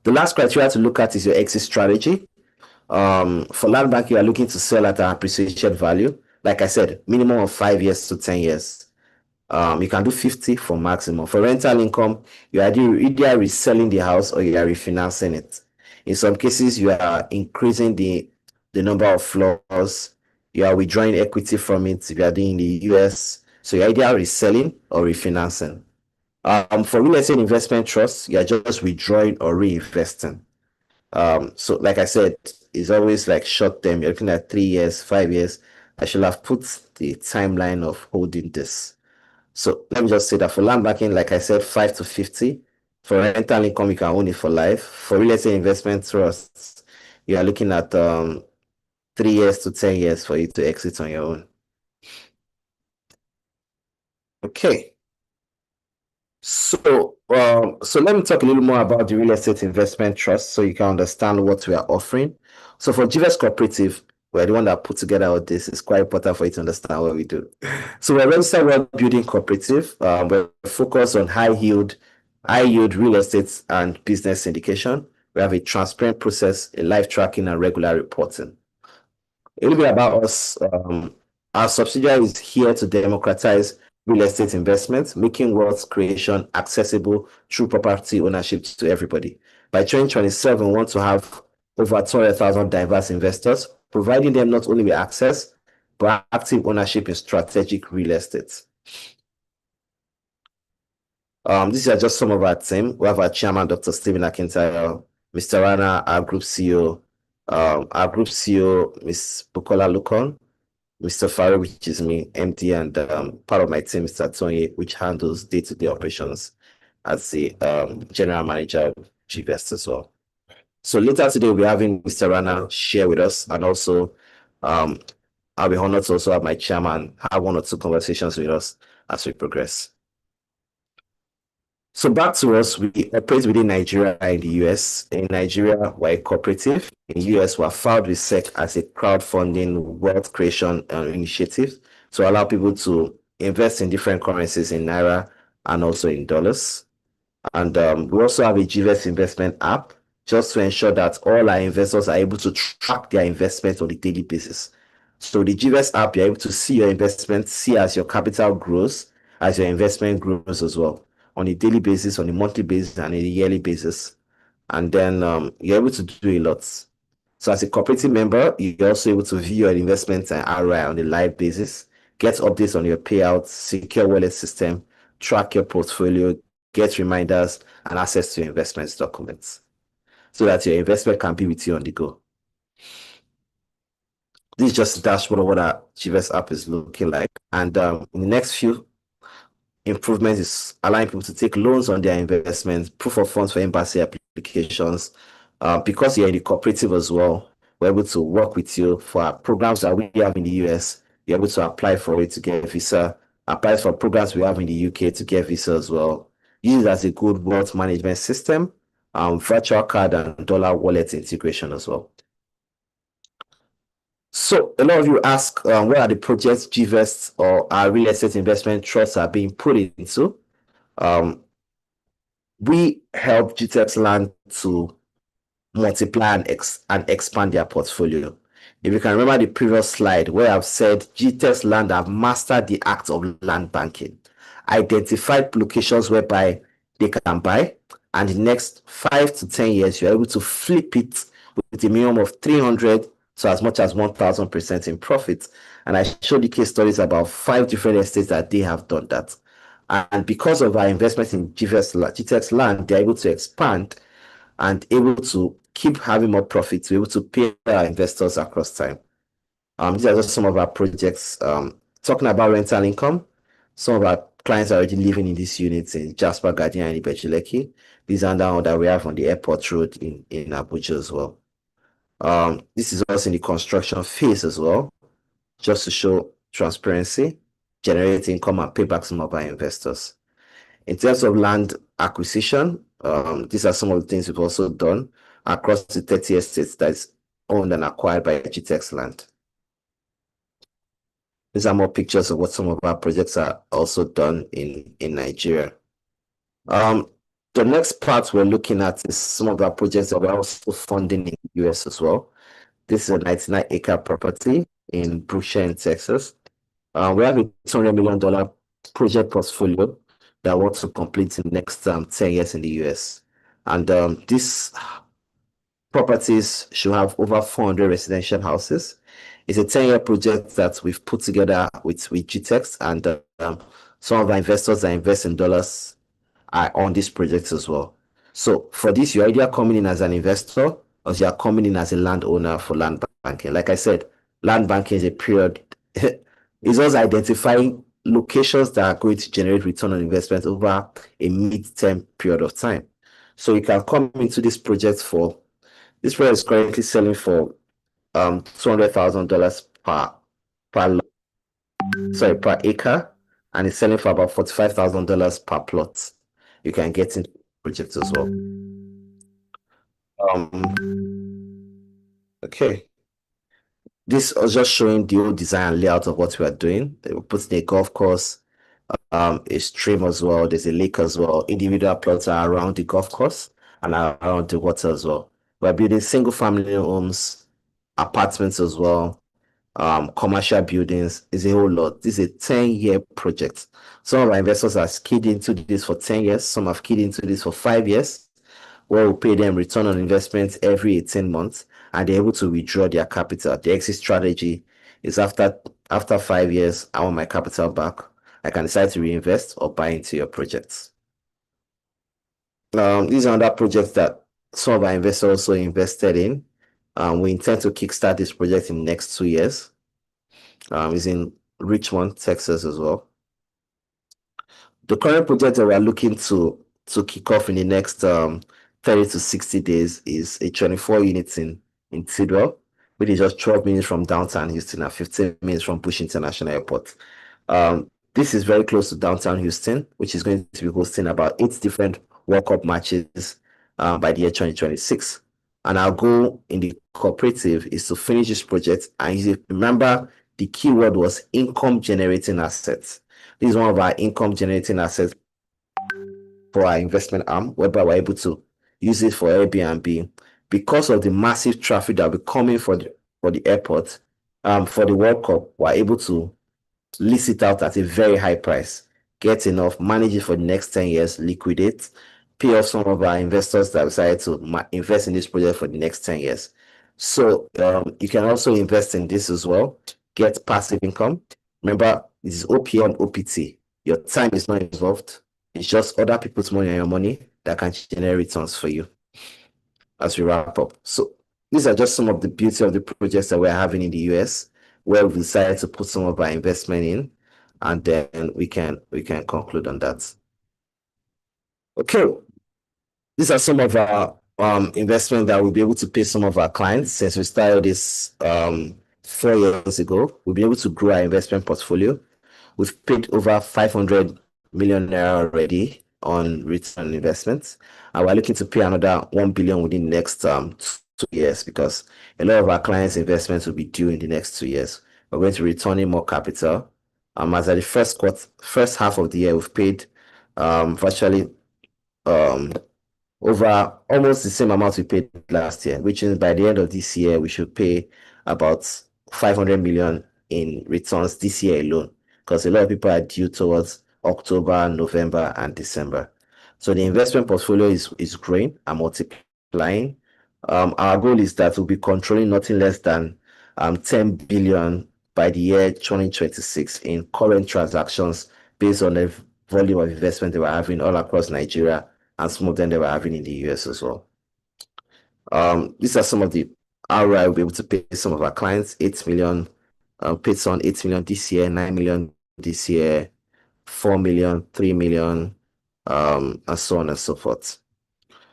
The last criteria to look at is your exit strategy. For land bank, you are looking to sell at an appreciated value. Like I said, minimum of 5 years to 10 years. You can do 50 for maximum. For rental income, you are either reselling the house or you are refinancing it. In some cases, you are increasing the number of floors. You are withdrawing equity from it if you are doing the US. So you're either reselling or refinancing. For real estate investment trusts, you are just withdrawing or reinvesting. So like I said, it's always like short term. You're looking at 3 years, 5 years. I should have put the timeline of holding this. So let me just say that for land banking, like I said, 5 to 50. For rental income, you can own it for life. For real estate investment trusts, you are looking at 3 years to 10 years for you to exit on your own. Okay. So let me talk a little more about the real estate investment trust so you can understand what we are offering. So for GVS Cooperative, we're the one that put together all this. It's quite important for you to understand what we do. So we're a registered wealth building cooperative. We're focused on high yield real estate and business syndication. We have a transparent process, a live tracking, and regular reporting. A little bit about us. Our subsidiary is here to democratize real estate investment, making wealth creation accessible through property ownership to everybody. By 2027, we want to have over 200,000 diverse investors, providing them not only with access, but active ownership in strategic real estate. These are just some of our team. We have our chairman, Dr. Stephen Akintayo, Mr. Rana, our group CEO, Ms. Bukola Lukon, Mr. Farrow, which is me, MD, and part of my team, Mr. Tonye, which handles day-to-day operations as the general manager of GVest as well. So later today, we'll be having Mr. Rana share with us, and also I'll be honored to also have my chairman have one or two conversations with us as we progress. So back to us, we operate within Nigeria and the US. In Nigeria, we're a cooperative. In the US, we're filed with SEC as a crowdfunding wealth creation initiative to allow people to invest in different currencies in Naira and also in dollars. And we also have a GVest investment app just to ensure that all our investors are able to track their investments on a daily basis. So the GVest app, you're able to see your investment, see as your capital grows, as your investment grows as well, on a daily basis, on a monthly basis, and a yearly basis. And then you're able to do a lot. So as a cooperative member, you're also able to view your investments and ROI on a live basis, get updates on your payouts, secure wallet system, track your portfolio, get reminders, and access to your investments documents so that your investment can be with you on the go. This is just a dashboard of what our GVest app is looking like. And in the next few improvements is allowing people to take loans on their investments, proof of funds for embassy applications. Because you're in the cooperative as well, we're able to work with you for our programs that we have in the US. You're able to apply for it to get a visa, apply for programs we have in the UK to get visa as well. Use it as a good wealth management system, virtual card and dollar wallet integration as well. So a lot of you ask, what are the projects GVest or our real estate investment trusts are being put into? We help GTEX land to multiply and expand their portfolio. If you can remember the previous slide where I've said GTEX land have mastered the act of land banking, identified locations whereby they can buy, and in the next 5 to 10 years, you're able to flip it with a minimum of 300 to as much as 1,000% in profit. And I showed the case studies about 5 different estates that they have done that. And because of our investment in GTEX land, they're able to expand and able to keep having more profits, to be able to pay our investors across time. These are just some of our projects. Talking about rental income, some of our clients are already living in these units in Jasper, Guardian, and Ibejuleki. These are the that we have on the airport road in Abuja as well. This is also in the construction phase as well, just to show transparency, generate income, and pay back some of our investors. In terms of land acquisition, these are some of the things we've also done across the 30 estates that is owned and acquired by GTEX land. These are more pictures of what some of our projects are also done in Nigeria. The next part we're looking at is some of our projects that we're also funding in the US as well. This is a 99-acre property in Brookshire in Texas. We have a $200 million project portfolio that wants to complete in the next 10 years in the US. And these properties should have over 400 residential houses. It's a 10-year project that we've put together with GTEX, and some of our investors that invest in dollars are on this project as well. So for this, you're either coming in as an investor or you're coming in as a landowner for land banking. Like I said, land banking is a period. It's also identifying locations that are going to generate return on investment over a mid-term period of time. So you can come into this project for, this project is currently selling for $200,000 per acre, and it's selling for about $45,000 per plot. You can get into projects as well. Okay. This was just showing the old design and layout of what we are doing. They will put in a golf course, a stream as well. There's a lake as well. Individual plots are around the golf course, and around the water as well. We're building single family homes, apartments as well, commercial buildings. Is a whole lot. This is a 10-year project. Some of our investors are keyed into this for 10 years. Some have keyed into this for 5 years, where we pay them return on investment every 18 months, and they're able to withdraw their capital. The exit strategy is after 5 years, I want my capital back. I can decide to reinvest or buy into your projects. These are other projects that some of our investors also invested in. We intend to kickstart this project in the next 2 years. It's in Richmond, Texas as well. The current project that we're looking to kick off in the next 30 to 60 days is a 24 units in Tidwell, which is just 12 minutes from downtown Houston and 15 minutes from Bush International Airport. This is very close to downtown Houston, which is going to be hosting about 8 different World Cup matches by the year 2026. And our goal in the cooperative is to finish this project. And remember, the key word was income generating assets. This is one of our income generating assets for our investment arm, whereby we're able to use it for Airbnb. Because of the massive traffic that will be coming for the airport, for the World Cup, we're able to lease it out at a very high price, get enough, manage it for the next 10 years, liquidate, pay off some of our investors that decided to invest in this project for the next 10 years. So you can also invest in this as well, get passive income. Remember, this is OPM, OPT. Your time is not involved. It's just other people's money and your money that can generate returns for you. As we wrap up. So these are just some of the beauty of the projects that we're having in the US, where we decided to put some of our investment in, and then we can conclude on that. Okay, these are some of our investment that we'll be able to pay some of our clients. Since we started this 4 years ago, we'll be able to grow our investment portfolio. We've paid over 500 million naira already on return on investments, and we're looking to pay another 1 billion within the next 2 years, because a lot of our clients' investments will be due in the next 2 years. We're going to return in more capital. As at the first half of the year, we've paid virtually over almost the same amount we paid last year, which is by the end of this year, we should pay about 500 million in returns this year alone, because a lot of people are due towards October, November, and December. So the investment portfolio is growing and multiplying. Our goal is that we'll be controlling nothing less than 10 billion by the year 2026 in current transactions, based on the volume of investment that we're having all across Nigeria, and some of them that we're having in the US as well. These are some of the ROI we'll be able to pay some of our clients. 8 million, paid some 8 million this year, 9 million this year, 4 million, 3 million, and so on and so forth.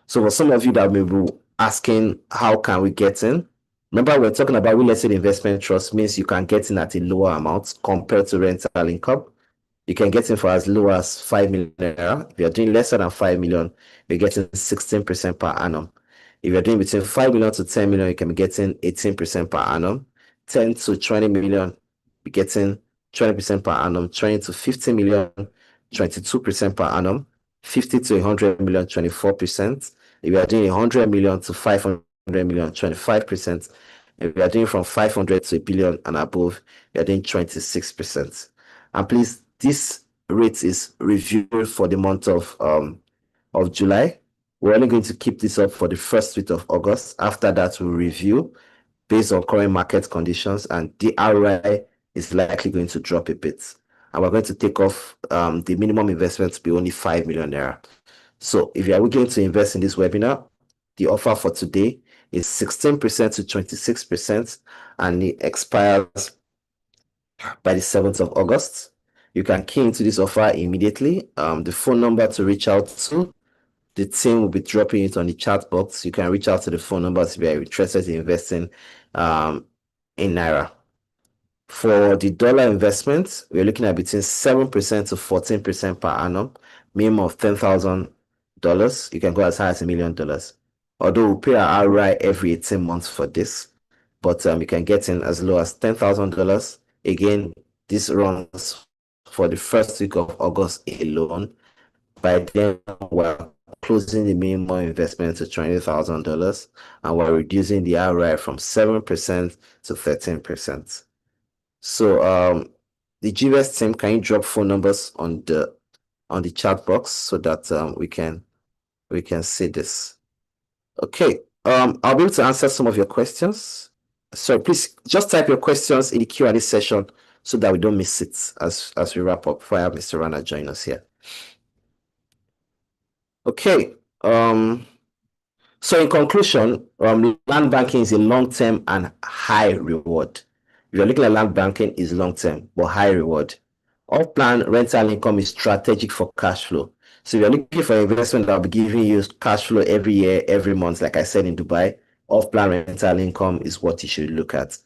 So for some of you that may be asking, how can we get in? Remember, we're talking about real estate investment trust, means you can get in at a lower amount compared to rental income. You can get in for as low as 5 million naira. If you're doing lesser than 5 million, you're getting 16% per annum. If you're doing between 5 million to 10 million, you can be getting 18% per annum. 10 to 20 million, you're getting 20% per annum. 20 to 50 million, 22% per annum. 50 to 100 million, 24%. If you are doing 100 million to 500 million, 25%. If you are doing from 500 to a billion and above, you are doing 26%. And please, this rate is reviewed for the month of July. We're only going to keep this up for the first week of August. After that, we'll review based on current market conditions, and the ROI is likely going to drop a bit. And we're going to take off the minimum investment to be only 5 million naira. So if you are going to invest in this webinar, the offer for today is 16% to 26%, and it expires by the 7th of August. You can key into this offer immediately. The phone number to reach out to, the team will be dropping it on the chat box. You can reach out to the phone numbers if you are interested in investing in Naira. For the dollar investment, we're looking at between 7% to 14% per annum, minimum of $10,000. You can go as high as $1 million. Although we pay our ROI every 18 months for this, but you can get in as low as $10,000. Again, this runs for the first week of August alone. By then, we're closing the minimum investment to $20,000, and we're reducing the ROI from 7% to 13%. So the GVest team, can you drop phone numbers on the chat box so that we can see this? Okay. I'll be able to answer some of your questions. So please just type your questions in the Q&A session so that we don't miss it as we wrap up. Before I have Mr. Rana join us here. Okay. So in conclusion, land banking is a long-term and high reward. If you're looking at land banking, is long-term but high reward. Off-plan rental income is strategic for cash flow. So if you're looking for investment that will be giving you cash flow every year, every month, like I said in Dubai, off-plan rental income is what you should look at.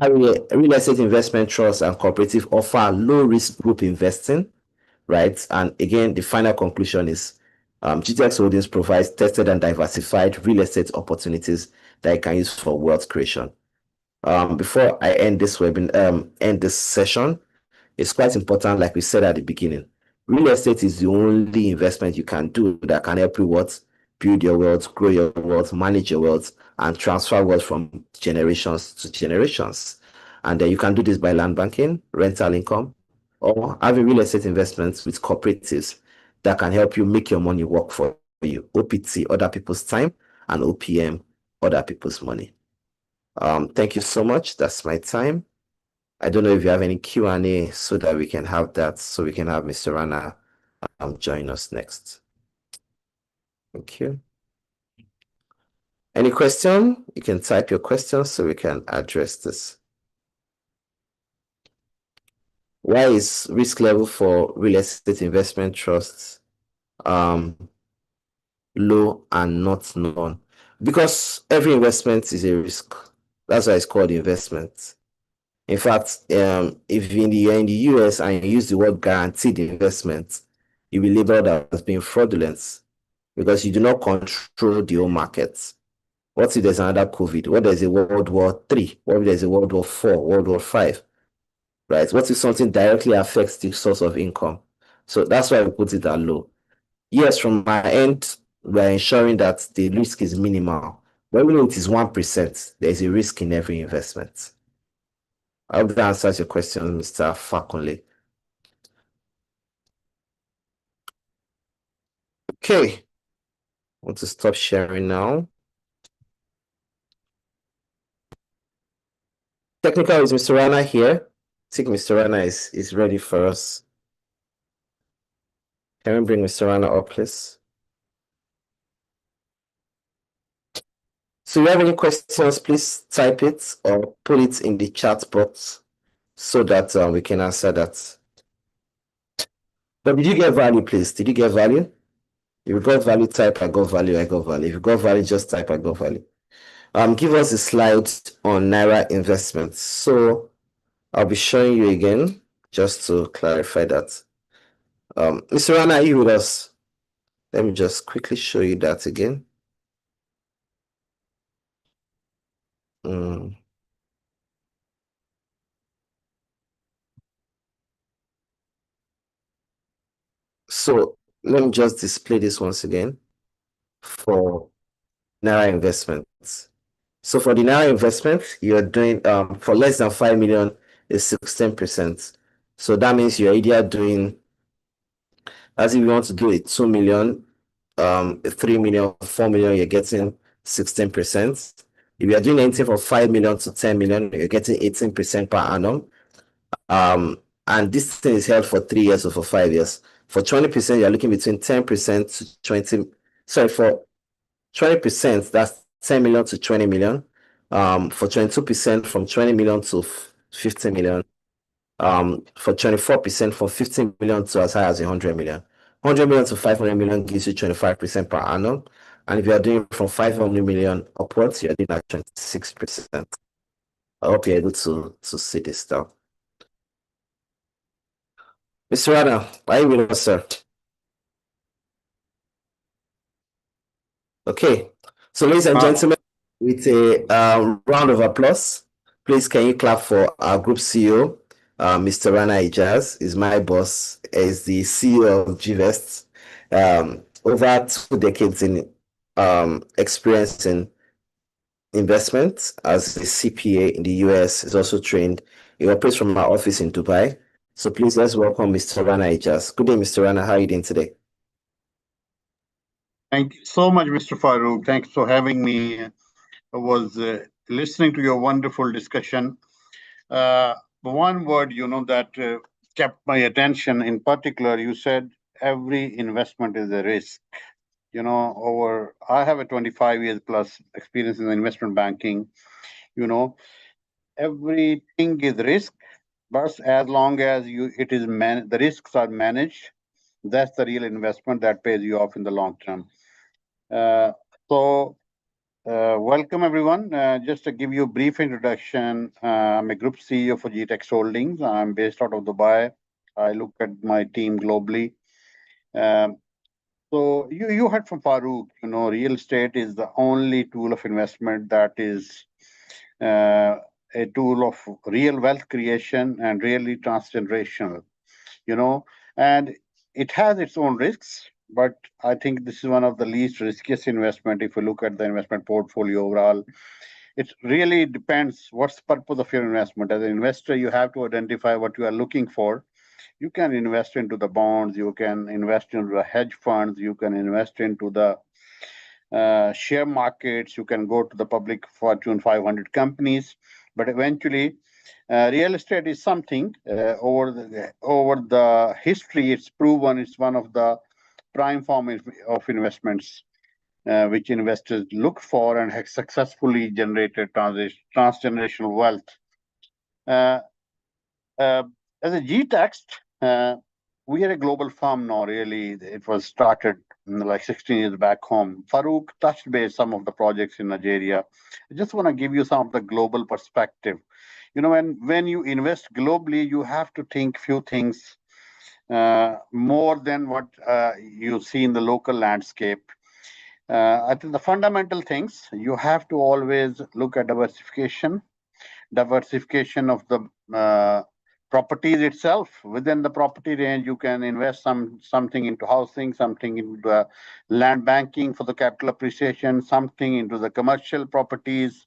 Real estate investment trusts and cooperative offer low-risk group investing, right? And again, the final conclusion is GTX Holdings provides tested and diversified real estate opportunities that you can use for wealth creation. Before I end this session, it's quite important, like we said at the beginning. Real estate is the only investment you can do that can help you build your wealth, grow your wealth, manage your wealth, and transfer wealth from generations to generations. And you can do this by land banking, rental income, or having real estate investments with cooperatives that can help you make your money work for you. OPT, other people's time, and OPM, other people's money. Thank you so much. That's my time. I don't know if you have any Q&A so that we can have that, so we can have Mr. Rana join us next. Thank you. Any question? You can type your questions so we can address this. Why is risk level for real estate investment trusts low and not none? Because every investment is a risk. That's why it's called investment. In fact, if you're in the US and you use the word guaranteed investment, you'll be labeled as being fraudulent because you do not control the whole market. What if there's another COVID? What if there's a World War III? What if there's a World War IV, World War V? Right? What if something directly affects the source of income? So that's why we put it at low. Yes, from my end, we're ensuring that the risk is minimal. But even if it is 1%, there's a risk in every investment. I hope that answers your question, Mr. Fakunle. Okay. I want to stop sharing now. Technical, is Mr. Rana here? I think Mr. Rana is ready for us. Can we bring Mr. Rana up, please? So if you have any questions, please type it or put it in the chat box so that we can answer that. But did you get value, please? Did you get value? If you got value, type I got value, I got value. If you got value, just type I got value. Give us a slide on Naira investments. So I'll be showing you again, just to clarify that. Mr. Rana, are you with us? Let me just quickly show you that again. So let me just display this once again for Naira investments. So for the Naira investment, you're doing for less than 5 million is 16%. So that means you're either doing, as if you want to do it 2 million, 3 million, 4 million, you're getting 16%. If you're doing anything from 5 million to 10 million, you're getting 18% per annum. And this thing is held for 3 years or for 5 years. For 20%, you're looking between 10% to 20. Sorry, for 20%, that's 10 million to 20 million. For 22%, from 20 million to 50 million. For 24%, from 50 million to as high as 100 million. 100 million to 500 million gives you 25% per annum. And if you're doing from 500 million upwards, you're doing at 26%. I hope you're able to see this now. Mr. Rana, are you with us, sir? Okay. So, ladies and gentlemen, with a round of applause, please can you clap for our group CEO, Mr. Rana Ijaz, is my boss, is the CEO of GVest. over 2 decades in experience in investment as a CPA in the US. Is also trained. He operates from our office in Dubai. So please let's welcome Mr. Rana Ijas. Good day, Mr. Rana. How are you doing today? Thank you so much, Mr. Farooq. Thanks for having me. I was listening to your wonderful discussion. One word, that kept my attention in particular, you said every investment is a risk. I have a 25 years plus experience in investment banking. You know, everything is risk, but as long as the risks are managed, that's the real investment that pays you off in the long term. Uh, so welcome, everyone. Just to give you a brief introduction, I'm a group CEO for GTEX Holdings. I'm based out of Dubai. I look at my team globally. So you heard from Farooq, real estate is the only tool of investment that is a tool of real wealth creation and really transgenerational, and it has its own risks, but I think this is one of the least riskiest investment if you look at the investment portfolio overall. It really depends what's the purpose of your investment. As an investor, you have to identify what you are looking for. You can invest into the bonds, you can invest into the hedge funds, you can invest into the share markets, you can go to the public Fortune 500 companies, but eventually real estate is something over the history. It's proven it's one of the prime form of investments which investors look for and have successfully generated transgenerational wealth. Uh, uh, as a GTEX, we are a global firm now. Really, it was started like 16 years back home. Farooq touched base some of the projects in Nigeria. I just want to give you some of the global perspective. When you invest globally, you have to think few things more than what you see in the local landscape. I think the fundamental things, you have to always look at diversification of the properties itself. Within the property range, you can invest something into housing, something into land banking for the capital appreciation, something into the commercial properties.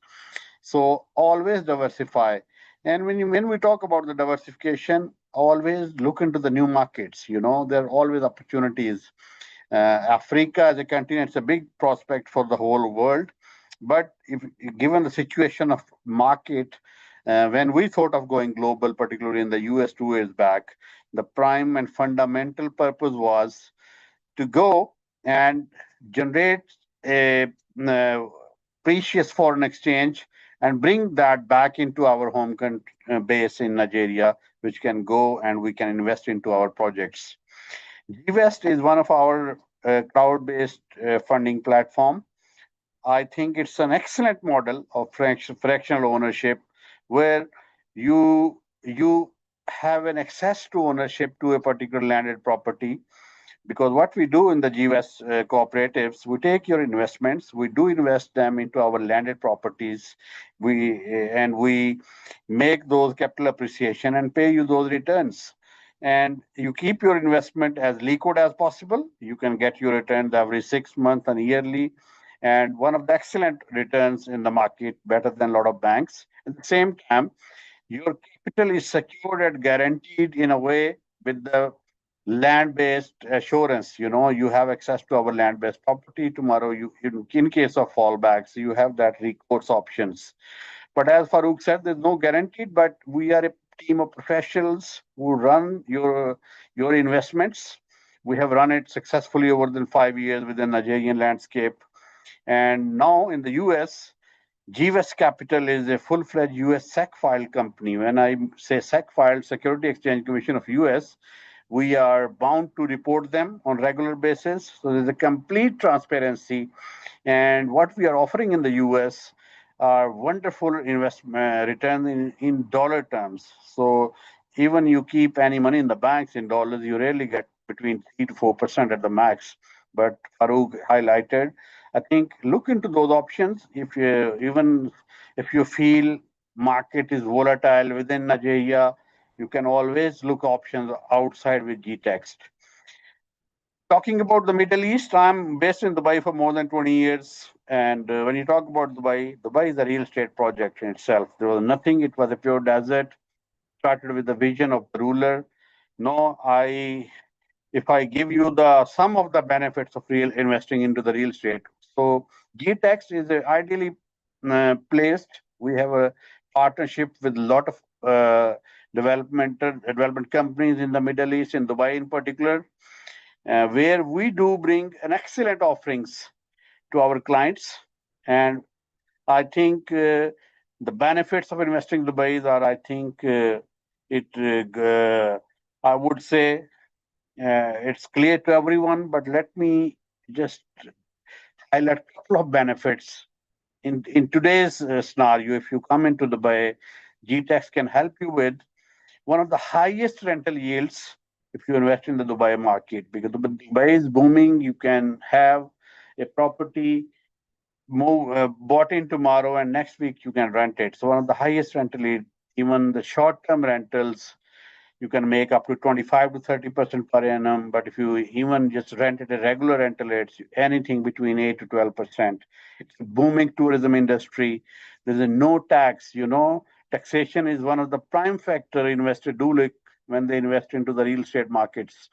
So always diversify. And when we talk about the diversification, always look into the new markets. There are always opportunities. Africa as a continent is a big prospect for the whole world. But if given the situation of market, when we thought of going global, particularly in the US 2 years back, the prime and fundamental purpose was to go and generate a precious foreign exchange and bring that back into our home base in Nigeria, which can go and we can invest into our projects. GVest is one of our cloud-based funding platform. I think it's an excellent model of fractional ownership where you have an access to ownership to a particular landed property. Because what we do in the GVS cooperatives, we take your investments, we do invest them into our landed properties, we make those capital appreciation and pay you those returns. And you keep your investment as liquid as possible. You can get your returns every 6 months and yearly, and one of the excellent returns in the market, better than a lot of banks. At the same time, your capital is secured and guaranteed in a way with the land-based assurance. You have access to our land-based property. Tomorrow, in case of fallbacks, you have that recourse options. But as Farooq said, there's no guaranteed, but we are a team of professionals who run your investments. We have run it successfully over the 5 years within the Nigerian landscape. And now in the US, GVest Capital is a full-fledged US SEC filed company. When I say SEC filed, Security Exchange Commission of US, we are bound to report them on regular basis. So there's a complete transparency. And what we are offering in the US are wonderful investment return in dollar terms. So even you keep any money in the banks in dollars, you rarely get between 3 to 4% at the max. But Farooq highlighted, I think look into those options. If you feel market is volatile within Nigeria, you can always look options outside with GTEX. Talking about the Middle East, I'm based in Dubai for more than 20 years. And when you talk about Dubai, Dubai is a real estate project in itself. There was nothing, it was a pure desert. Started with the vision of the ruler. No, if I give you the some of the benefits of real investing into the real estate. So GTEX is ideally placed. We have a partnership with a lot of development companies in the Middle East, in Dubai in particular, where we do bring an excellent offerings to our clients. And I think the benefits of investing in Dubai are, I think, I would say it's clear to everyone, but let me just highlight a couple of benefits. In today's scenario, if you come into Dubai, GTEX can help you with one of the highest rental yields if you invest in the Dubai market, because Dubai is booming. You can have a property bought in tomorrow, and next week you can rent it. So one of the highest rental yield, even the short-term rentals, you can make up to 25 to 30% per annum. But if you even just rent it a regular rental rates, anything between 8 to 12%. It's a booming tourism industry. There's a no tax, taxation is one of the prime factor investors do look when they invest into the real estate markets.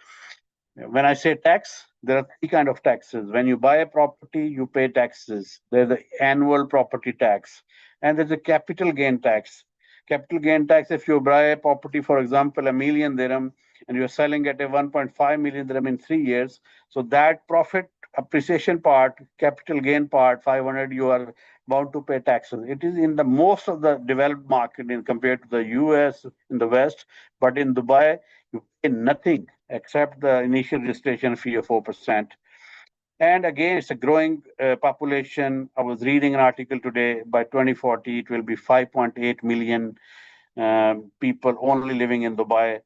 When I say tax, there are three kind of taxes. When you buy a property, you pay taxes. There's the annual property tax, and there's a capital gain tax. Capital gain tax, if you buy a property, for example, a million dirham, and you're selling at a 1.5 million dirham in 3 years, so that profit appreciation part, capital gain part, 500, you are bound to pay taxes. It is in the most of the developed market in compared to the US in the West, but in Dubai, you pay nothing except the initial registration fee of 4%. And again, it's a growing population. I was reading an article today. By 2040, it will be 5.8 million people only living in Dubai.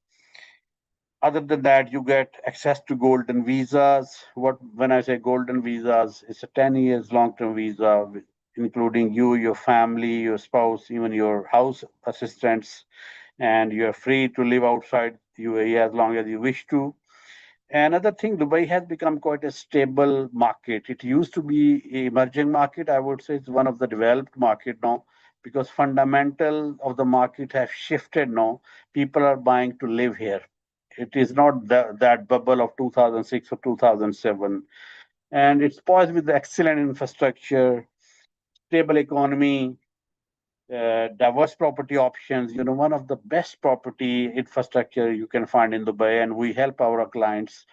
Other than that, you get access to golden visas. When I say golden visas, it's a 10 years long-term visa, including you, your family, your spouse, even your house assistants, and you're free to live outside UAE as long as you wish to. Another thing, Dubai has become quite a stable market. It used to be an emerging market. I would say it's one of the developed market now, because fundamental of the market have shifted now. People are buying to live here. It is not that bubble of 2006 or 2007. And it's poised with excellent infrastructure, stable economy, diverse property options. One of the best property infrastructure you can find in Dubai, and we help our clients.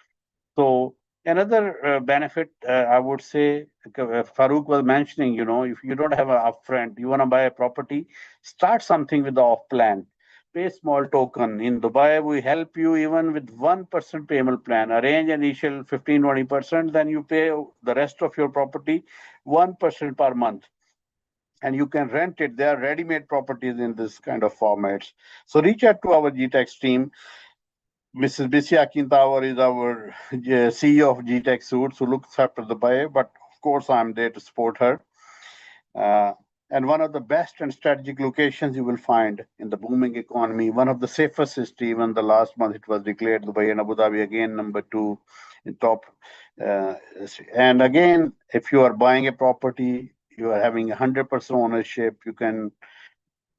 So another benefit, I would say, Farouk was mentioning, if you don't have an upfront, you want to buy a property, start something with the off plan. Pay small token. In Dubai, we help you even with 1% payment plan. Arrange initial 15-20%, then you pay the rest of your property 1% per month. And you can rent it. There are ready-made properties in this kind of formats. So reach out to our GTEX team. Mrs. Bisia Kintawar is our CEO of GTEX Suits, who looks after the buyer, but of course I'm there to support her. And one of the best and strategic locations you will find in the booming economy, one of the safest is even the last month it was declared Dubai and Abu Dhabi again #2 in top. And again, if you are buying a property, you are having 100% ownership, you can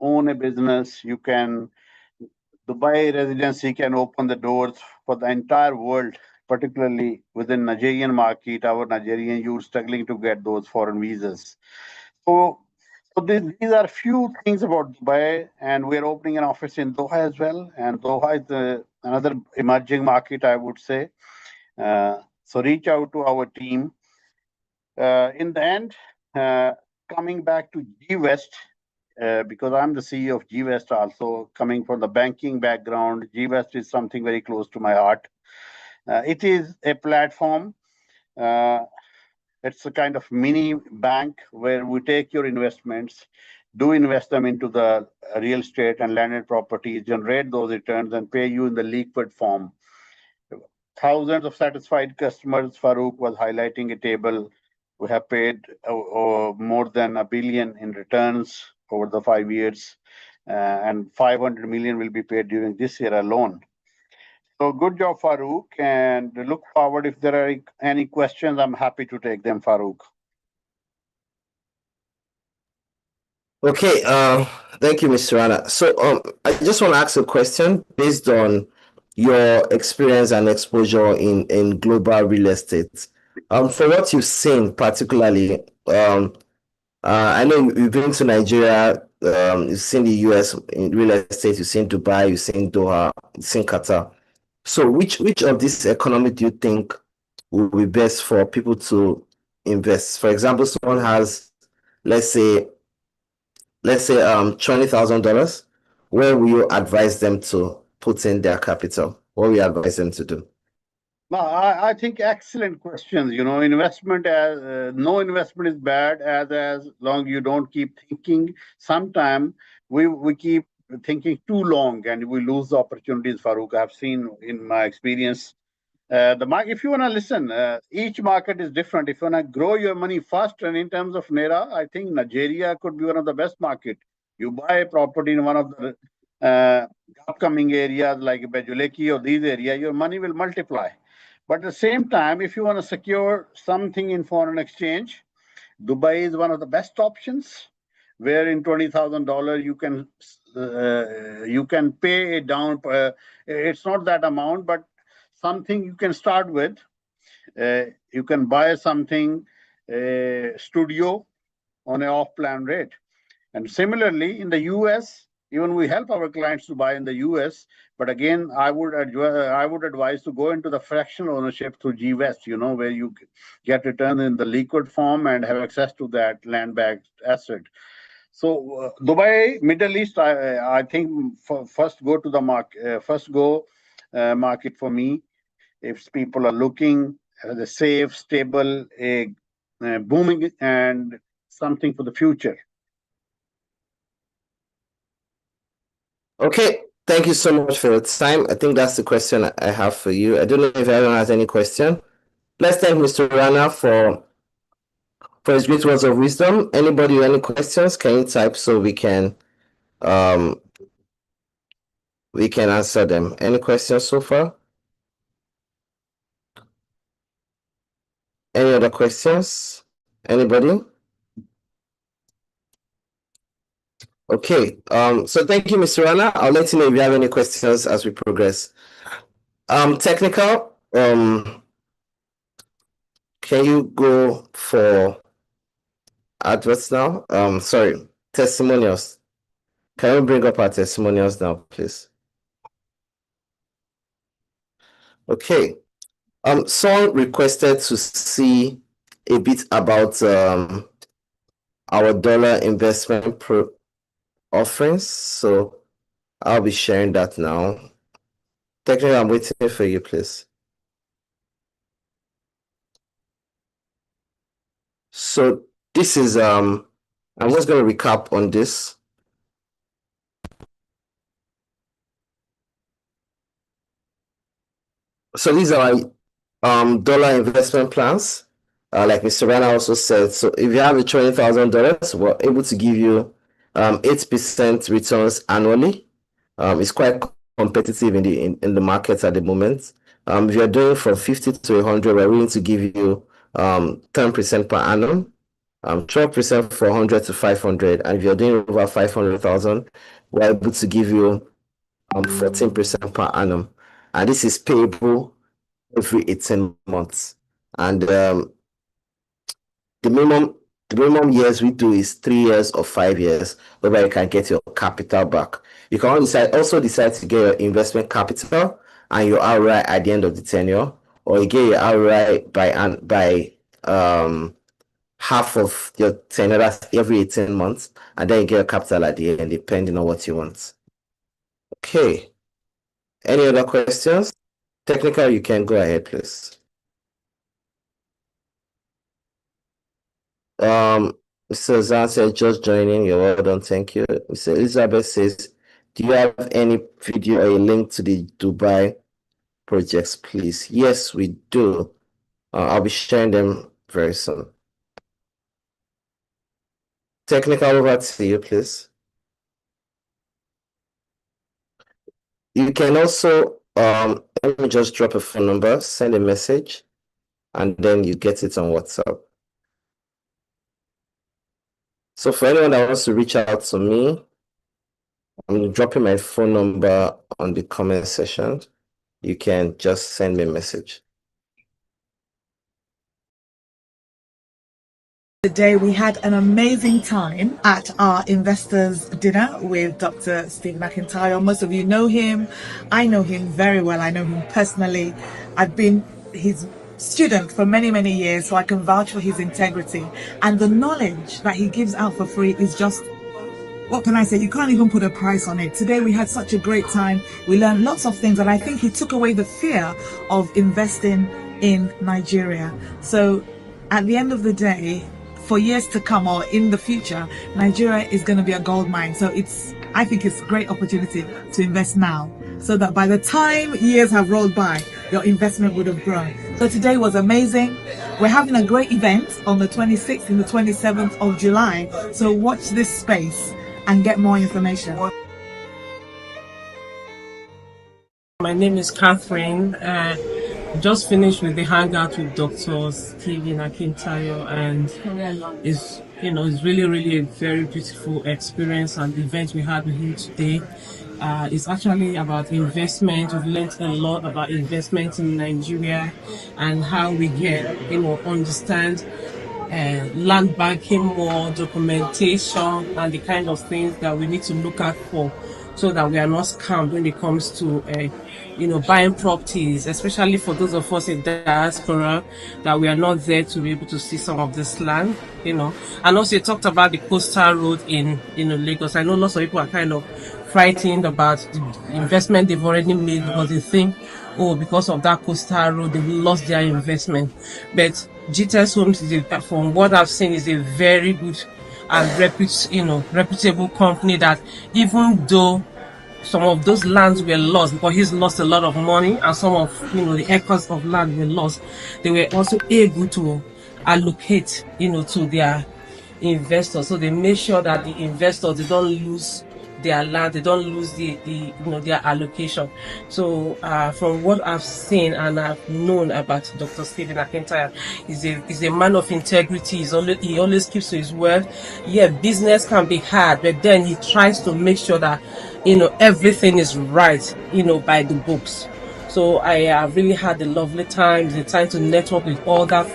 own a business, Dubai residency can open the doors for the entire world, particularly within Nigerian market. Our Nigerian youth struggling to get those foreign visas. So these are few things about Dubai, and we're opening an office in Doha as well. And Doha is another emerging market, I would say. So reach out to our team. In the end, coming back to G-West, because I'm the CEO of G-West also, coming from the banking background, G-West is something very close to my heart. It is a platform. It's a kind of mini bank where we take your investments, do invest them into the real estate and landed properties, generate those returns, and pay you in the liquid form. Thousands of satisfied customers. Farouk was highlighting a table. We have paid more than $1 billion in returns over the 5 years, and 500 million will be paid during this year alone. So good job, Farouk, and look forward. If there are any questions, I'm happy to take them, Farouk. Okay, thank you, Mr. Rana. So, I just want to ask a question based on your experience and exposure in global real estate. For what you've seen, particularly, I know you've been to Nigeria, you've seen the US in real estate, you've seen Dubai, you've seen Doha, you've seen Qatar. So, which of this economy do you think will be best for people to invest? For example, someone has, let's say, $20,000. Where will you advise them to put in their capital? What will you advise them to do? No, I think excellent questions. Investment as no investment is bad as long you don't keep thinking. Sometime we keep thinking too long and we lose the opportunities. Farouk, I've seen in my experience. The market, if you want to listen, each market is different. If you want to grow your money fast, and in terms of Naira, I think Nigeria could be one of the best market. You buy a property in one of the upcoming areas like Bejuleki or these areas, your money will multiply. But at the same time, if you want to secure something in foreign exchange, Dubai is one of the best options, where in $20,000 you can pay it down. It's not that amount, but something you can start with. You can buy something studio on an off-plan rate. And similarly, in the US, even we help our clients to buy in the US. But again, I would advise to go into the fractional ownership through GWest, where you get return in the liquid form and have access to that land-backed asset. So Dubai, Middle East, I think first go to the market. Market for me, if people are looking at a safe, stable, booming, and something for the future. Okay, thank you so much for your time. I think that's the question I have for you. I don't know if anyone has any question. Let's thank Mr. Rana for his great words of wisdom. Anybody with any questions, can you type so um we can answer them. Any questions so far? Any other questions? Anybody? Okay. So thank you, Mr. Rana. I'll let you know if you have any questions as we progress. Technical, can you go for adverts now? Sorry, testimonials. Can you bring up our testimonials now, please? Okay. Someone requested to see a bit about our dollar investment offerings, so I'll be sharing that now. Technically, I'm waiting for you, please. So this is I'm just going to recap on this. So these are dollar investment plans. Like Mr. Rana also said, so if you have a $20,000, we're able to give you 8% returns annually. It's quite competitive in the market at the moment. If you're doing from 50 to 100, we're willing to give you 10% per annum, 12% for 100 to 500, and if you're doing over 500,000, we're able to give you 14% per annum, and this is payable every 18 months. And the minimum years we do is 3 years or 5 years, whereby you can get your capital back. You can also decide to get your investment capital and your ROI at the end of the tenure, or you get your ROI by half of your tenure, that's every 18 months, and then you get your capital at the end, depending on what you want. Okay. Any other questions? Technical, you can go ahead, please. Mr. Zan said, just joining. You're well done. Thank you. Mr. Elizabeth says, do you have any video or a link to the Dubai projects, please? Yes, we do. I'll be sharing them very soon. Technical, over to you, please. You can also Let me just drop a phone number, send a message, and then you get it on WhatsApp. So for anyone that wants to reach out to me, I'm dropping my phone number on the comment section. You can just send me a message. Today we had an amazing time at our investors dinner with Dr. Steve McIntyre. Most of you know him. I know him very well. I know him personally. I've been his student for many, many years, so I can vouch for his integrity. And the knowledge that he gives out for free is just, what can I say? You can't even put a price on it. Today we had such a great time. We learned lots of things, and I think he took away the fear of investing in Nigeria. So at the end of the day, for years to come or in the future, Nigeria is going to be a gold mine. So I think it's a great opportunity to invest now, so that by the time years have rolled by, your investment would have grown. So today was amazing. We're having a great event on the 26th and the 27th of July. So watch this space and get more information. My name is Catherine. Just finished with the hangout with Dr. Stephen Akintayo, and it's really a very beautiful experience. And the event we had with him today is actually about investment. We've learned a lot about investment in Nigeria and how we can understand land banking more, documentation, and the kind of things that we need to look out for, so that we are not scammed when it comes to buying properties, especially for those of us in diaspora, that we are not there to be able to see some of this land, And also you talked about the coastal road in Lagos. I know lots of people are kind of frightened about the investment they've already made, because they think, because of that coastal road, they've lost their investment. But GTS Homes from what I've seen, is a very good and reputable company, that even though some of those lands were lost, because he's lost a lot of money, and some of the acres of land were lost, they were also able to allocate to their investors. So they make sure that the investors, they don't lose their land, they don't lose their allocation. So from what I've seen and I've known about Dr. Stephen Akintayo, is a man of integrity. He always keeps to his word. Yeah, business can be hard, but then he tries to make sure that everything is right, by the books. So I really had a lovely time, the time to network with all that,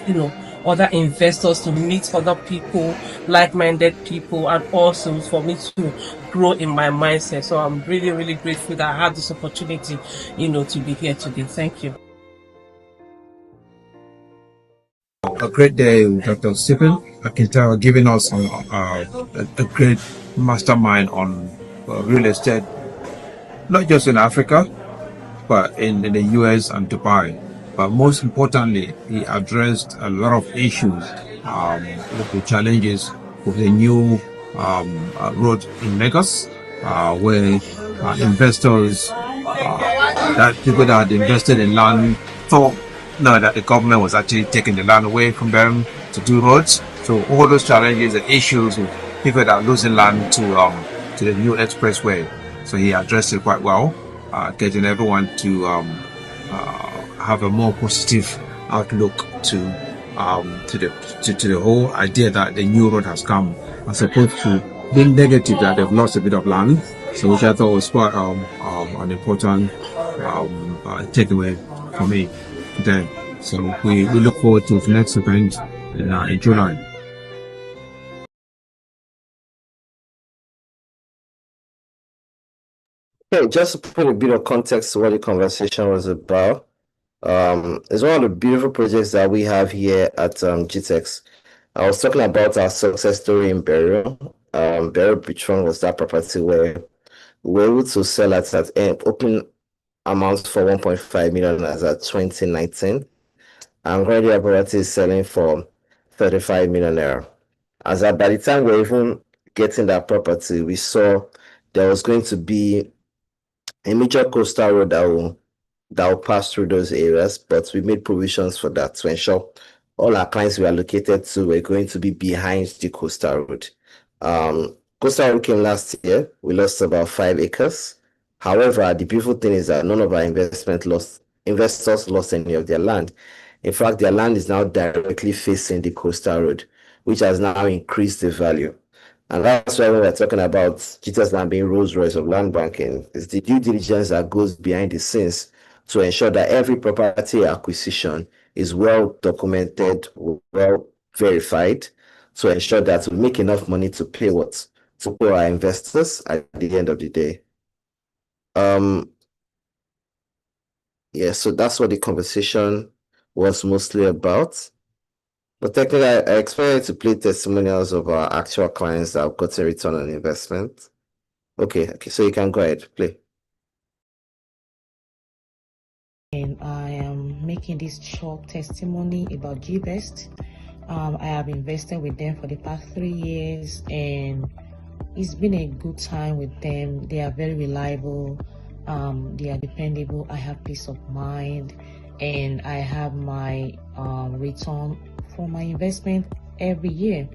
other investors, to meet other people, like-minded people, and also for me to grow in my mindset. So I'm really, really grateful that I had this opportunity, to be here today. Thank you. A great day with Dr. Stephen Akintayo, giving us a great mastermind on real estate, not just in Africa, but in the US and Dubai. But most importantly, he addressed a lot of issues with the challenges with the new road in Lagos, where investors, that people that had invested in land, thought that the government was actually taking the land away from them to do roads. So all those challenges and issues with people that are losing land to the new expressway. So he addressed it quite well, getting everyone to have a more positive outlook to the whole idea that the new road has come, as opposed to being negative that they've lost a bit of land. So which I thought was quite an important takeaway for me today. So we look forward to the next event in July. Okay, just to put a bit of context to what the conversation was about, it's one of the beautiful projects that we have here at GTEX. I was talking about our success story in Burial. Burial Beachfront was that property where we were able to sell at open amounts for 1.5 million as at 2019. And currently our property is selling for 35 million naira. As at by the time we're even getting that property, we saw there was going to be a major coastal road that will pass through those areas, but we made provisions for that to ensure all our clients we are located to were going to be behind the coastal road. Coastal road came last year. We lost about 5 acres. However, the beautiful thing is that none of our investors lost any of their land. In fact, their land is now directly facing the coastal road, which has now increased the value. And that's why when we're talking about GTS land being Rolls Royce of land banking, it's the due diligence that goes behind the scenes to ensure that every property acquisition is well documented, well verified, to ensure that we make enough money to pay our investors at the end of the day. Yeah, so that's what the conversation was mostly about. But technically, I expect to play testimonials of our actual clients that have gotten return on investment. Okay, so you can go ahead, play. And I am making this short testimony about GBest. I have invested with them for the past 3 years, and it's been a good time with them. They are very reliable. They are dependable. I have peace of mind, and I have my return for my investment every year.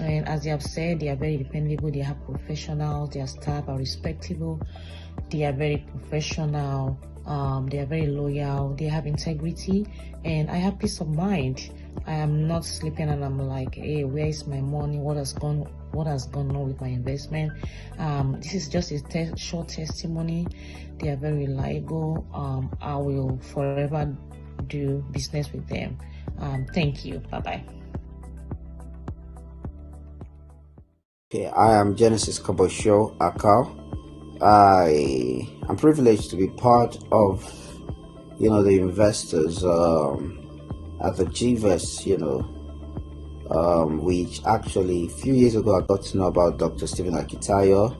And as they have said, they are very dependable. They have professionals. Their staff are respectable. They are very professional. They are very loyal. They have integrity, and I have peace of mind. I am not sleeping and I'm like, hey, where is my money? What has gone on with my investment? This is just a short testimony. They are very reliable. I will forever do business with them. Thank you. Bye-bye. Okay, I am Genesis Kabosho Akao. I am privileged to be part of, the investors at the GVest, which actually a few years ago I got to know about Dr. Stephen Akitayo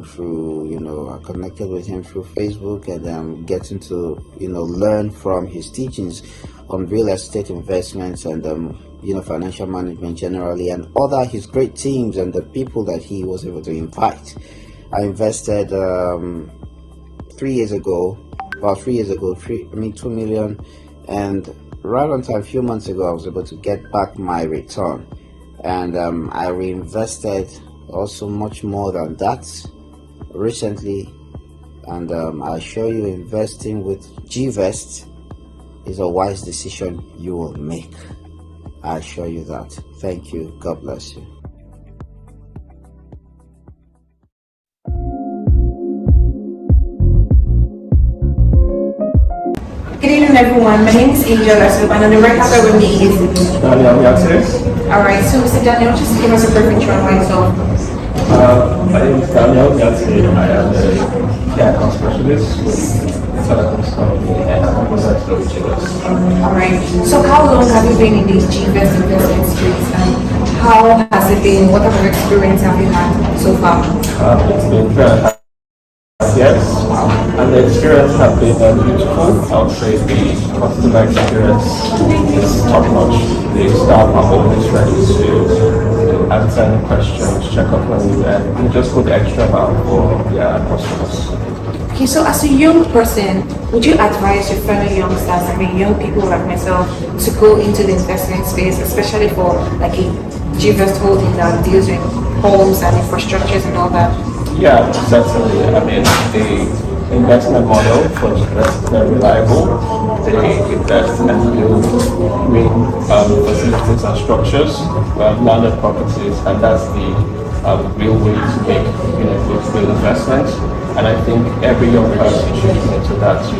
through, I connected with him through Facebook, and I'm getting to, learn from his teachings on real estate investments and, financial management generally, and his great teams and the people that he was able to invite. I invested 3 years ago, 2 million, and right on time, a few months ago, I was able to get back my return, and I reinvested also much more than that recently, and I assure you, investing with GVest is a wise decision you will make. I assure you that. Thank you. God bless you. Good evening, everyone. My name is Angel Asub, and on the right after with me is Daniel Yates. Alright, so Mr. Daniel, just give us a brief intro on myself. My name is Daniel Yates. I am a key account specialist with Telecom company and I'm research with GVest. Alright, so how long have you been in the GVest investment space, and how has it been? What type of experience have you had so far? It's been 3.5 years, and the experience has been beautiful. I would say the customer experience is top notch. The staff are always ready to answer any questions, check up on you, and just put the extra mile for their customers. Okay, so as a young person, would you advise your fellow youngsters, young people like myself, to go into the investment space, especially for like a GVest holding that deals with homes and infrastructures and all that? Yeah, certainly. The investment model for GVest is very reliable. They invest and build green facilities and structures, landed properties, and that's the real way to make real investment. And I think every young person should get into that to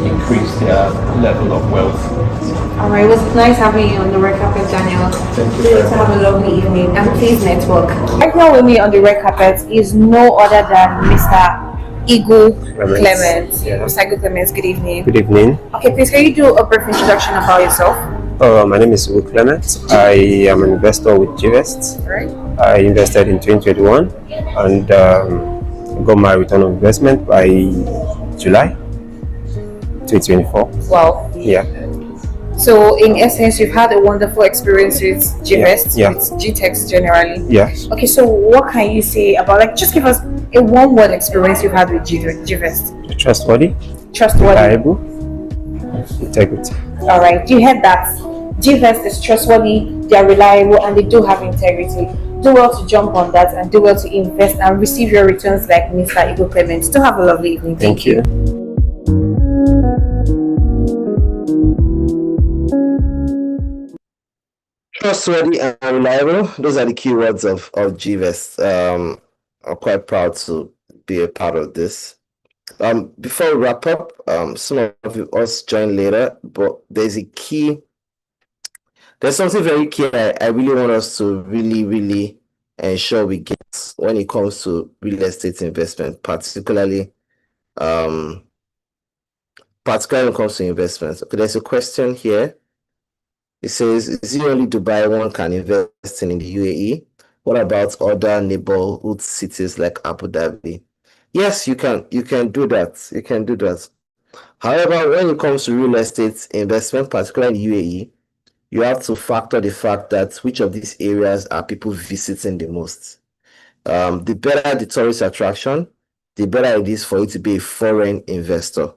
increase their level of wealth. Alright, it was nice having you on the red carpet, Daniel. Thank you. Please have a lovely evening, and please network. Right now with me on the red carpet is no other than Mr. Igu Clement. Yeah. Mr. Igu Clement, good evening. Good evening. Okay, please can you do a brief introduction about yourself? My name is Igu Clement. I am an investor with GVest. Right. I invested in 2021 and got my return on investment by July 2024. Wow. Yeah. So in essence, you've had a wonderful experience with GVest, Yeah. with GTEX generally. Yes. Okay, so what can you say about, just give us a one-word experience you've had with GVest? Trustworthy. Reliable. Integrity. All right, you heard that. GVest is trustworthy, they are reliable, and they do have integrity. Do well to jump on that and do well to invest and receive your returns like Mr. Eagle Payment. Still have a lovely evening. Thank you. Trustworthy and reliable. Those are the keywords of GVest. I'm quite proud to be a part of this. Before we wrap up, some of us join later, but there's something very key I really want us to really ensure we get when it comes to real estate investment, particularly when it comes to investments. Okay, there's a question here. It says, is it only Dubai one can invest in the UAE? What about other neighborhood cities like Abu Dhabi? Yes, you can do that. You can do that. However, when it comes to real estate investment, particularly in UAE, you have to factor the fact that which of these areas are people visiting the most. The better the tourist attraction, the better it is for you to be a foreign investor.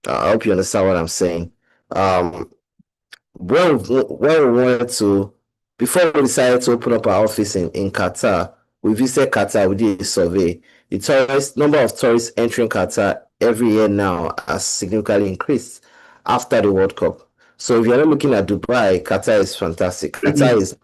I hope you understand what I'm saying. When we wanted to, before we decided to open up our office in Qatar, we visited Qatar, we did a survey. The number of tourists entering Qatar every year now has significantly increased after the World Cup. So if you're not looking at Dubai, Qatar is fantastic. Qatar is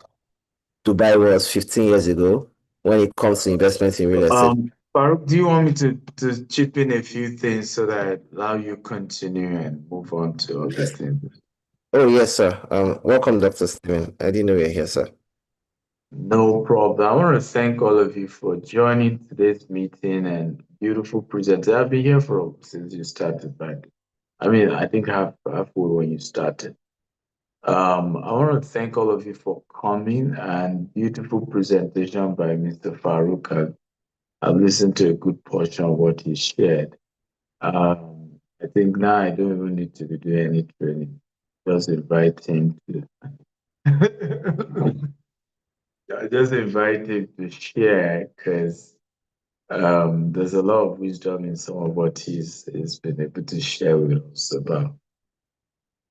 Dubai was 15 years ago when it comes to investment in real estate. Farouk, do you want me to chip in a few things so that I allow you continue and move on to other things? Oh, yes, sir. Welcome, Dr. Steven. I didn't know you were here, sir. No problem. I want to thank all of you for joining today's meeting and beautiful presenters. I've been here since you started, but I think halfway when you started. I want to thank all of you for coming and beautiful presentation by Mr. Farouk. I've listened to a good portion of what he shared. I think now I don't even need to do any training. Just invite him to. I just invite him to share because there's a lot of wisdom in some of what he's been able to share with us about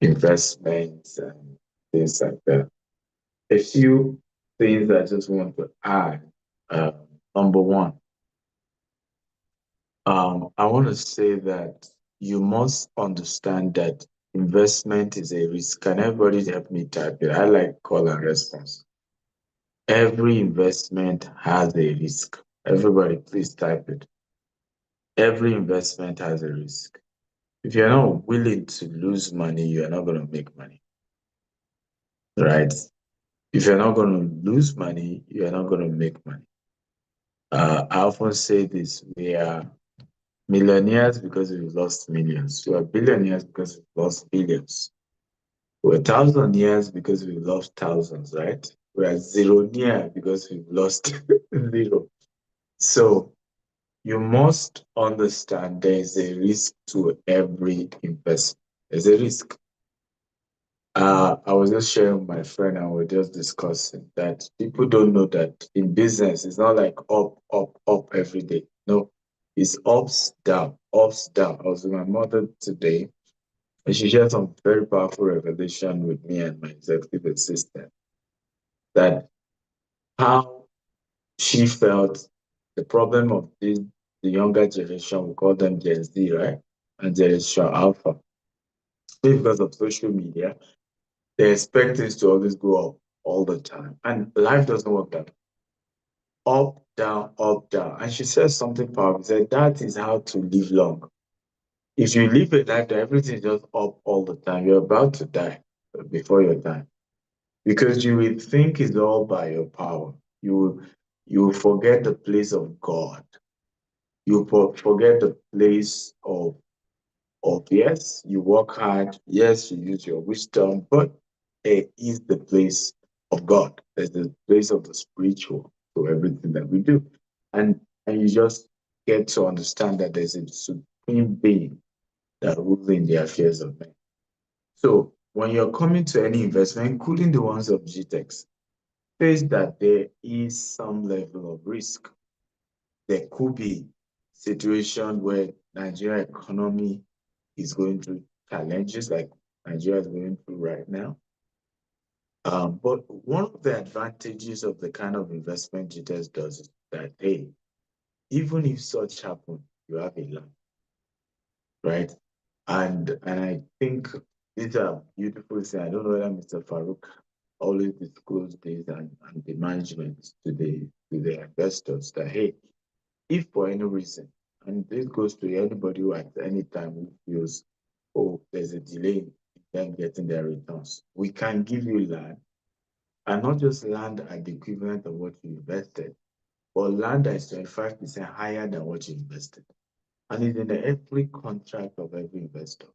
investments and things like that. A few things I just want to add. Number one, I want to say that you must understand that investment is a risk. Can everybody help me type it? I like call and response. Every investment has a risk. Everybody, please type it. Every investment has a risk. If you're not willing to lose money, you are not going to make money. Right? If you're not going to lose money, you are not going to make money. I often say this: we are millionaires because we've lost millions. We are billionaires because we've lost billions. We're thousandaires because we've lost thousands, right? We are zeronaire because we've lost zero. So you must understand there is a risk to every investment. There's a risk. I was just sharing with my friend and we're just discussing that people don't know that in business, it's not like up, up, up every day. No, it's ups, down, ups, down. I was with my mother today and she shared some very powerful revelation with me and my executive assistant that how she felt the problem of the younger generation, we call them Gen Z, right? And Generation Alpha. Because of social media, they expect things to always go up all the time. And life doesn't work that way. Up, down, up, down. And she says something powerful. She said, that is how to live long. If you live a life that everything is just up all the time, you're about to die before your time. Because you will think it's all by your power. You will forget the place of God. You forget the place of yes, you work hard, yes, you use your wisdom, but it is the place of God. There's the place of the spiritual to everything that we do. And you just get to understand that there's a supreme being that rules in the affairs of men. So when you're coming to any investment, including the ones of GTEx, face that there is some level of risk. There could be situation where Nigeria economy is going through challenges like Nigeria is going through right now. But one of the advantages of the kind of investment GTS does is that, hey, even if such happen, you have a land, right? And I think these are beautiful things. I don't know whether Mr. Farouk always disclose this and the management to the investors that, hey, if for any reason, and this goes to anybody who at any time who feels, oh, there's a delay in them getting their returns, we can give you land, and not just land at the equivalent of what you invested, but land that is 25% higher than what you invested. And it's in every contract of every investor.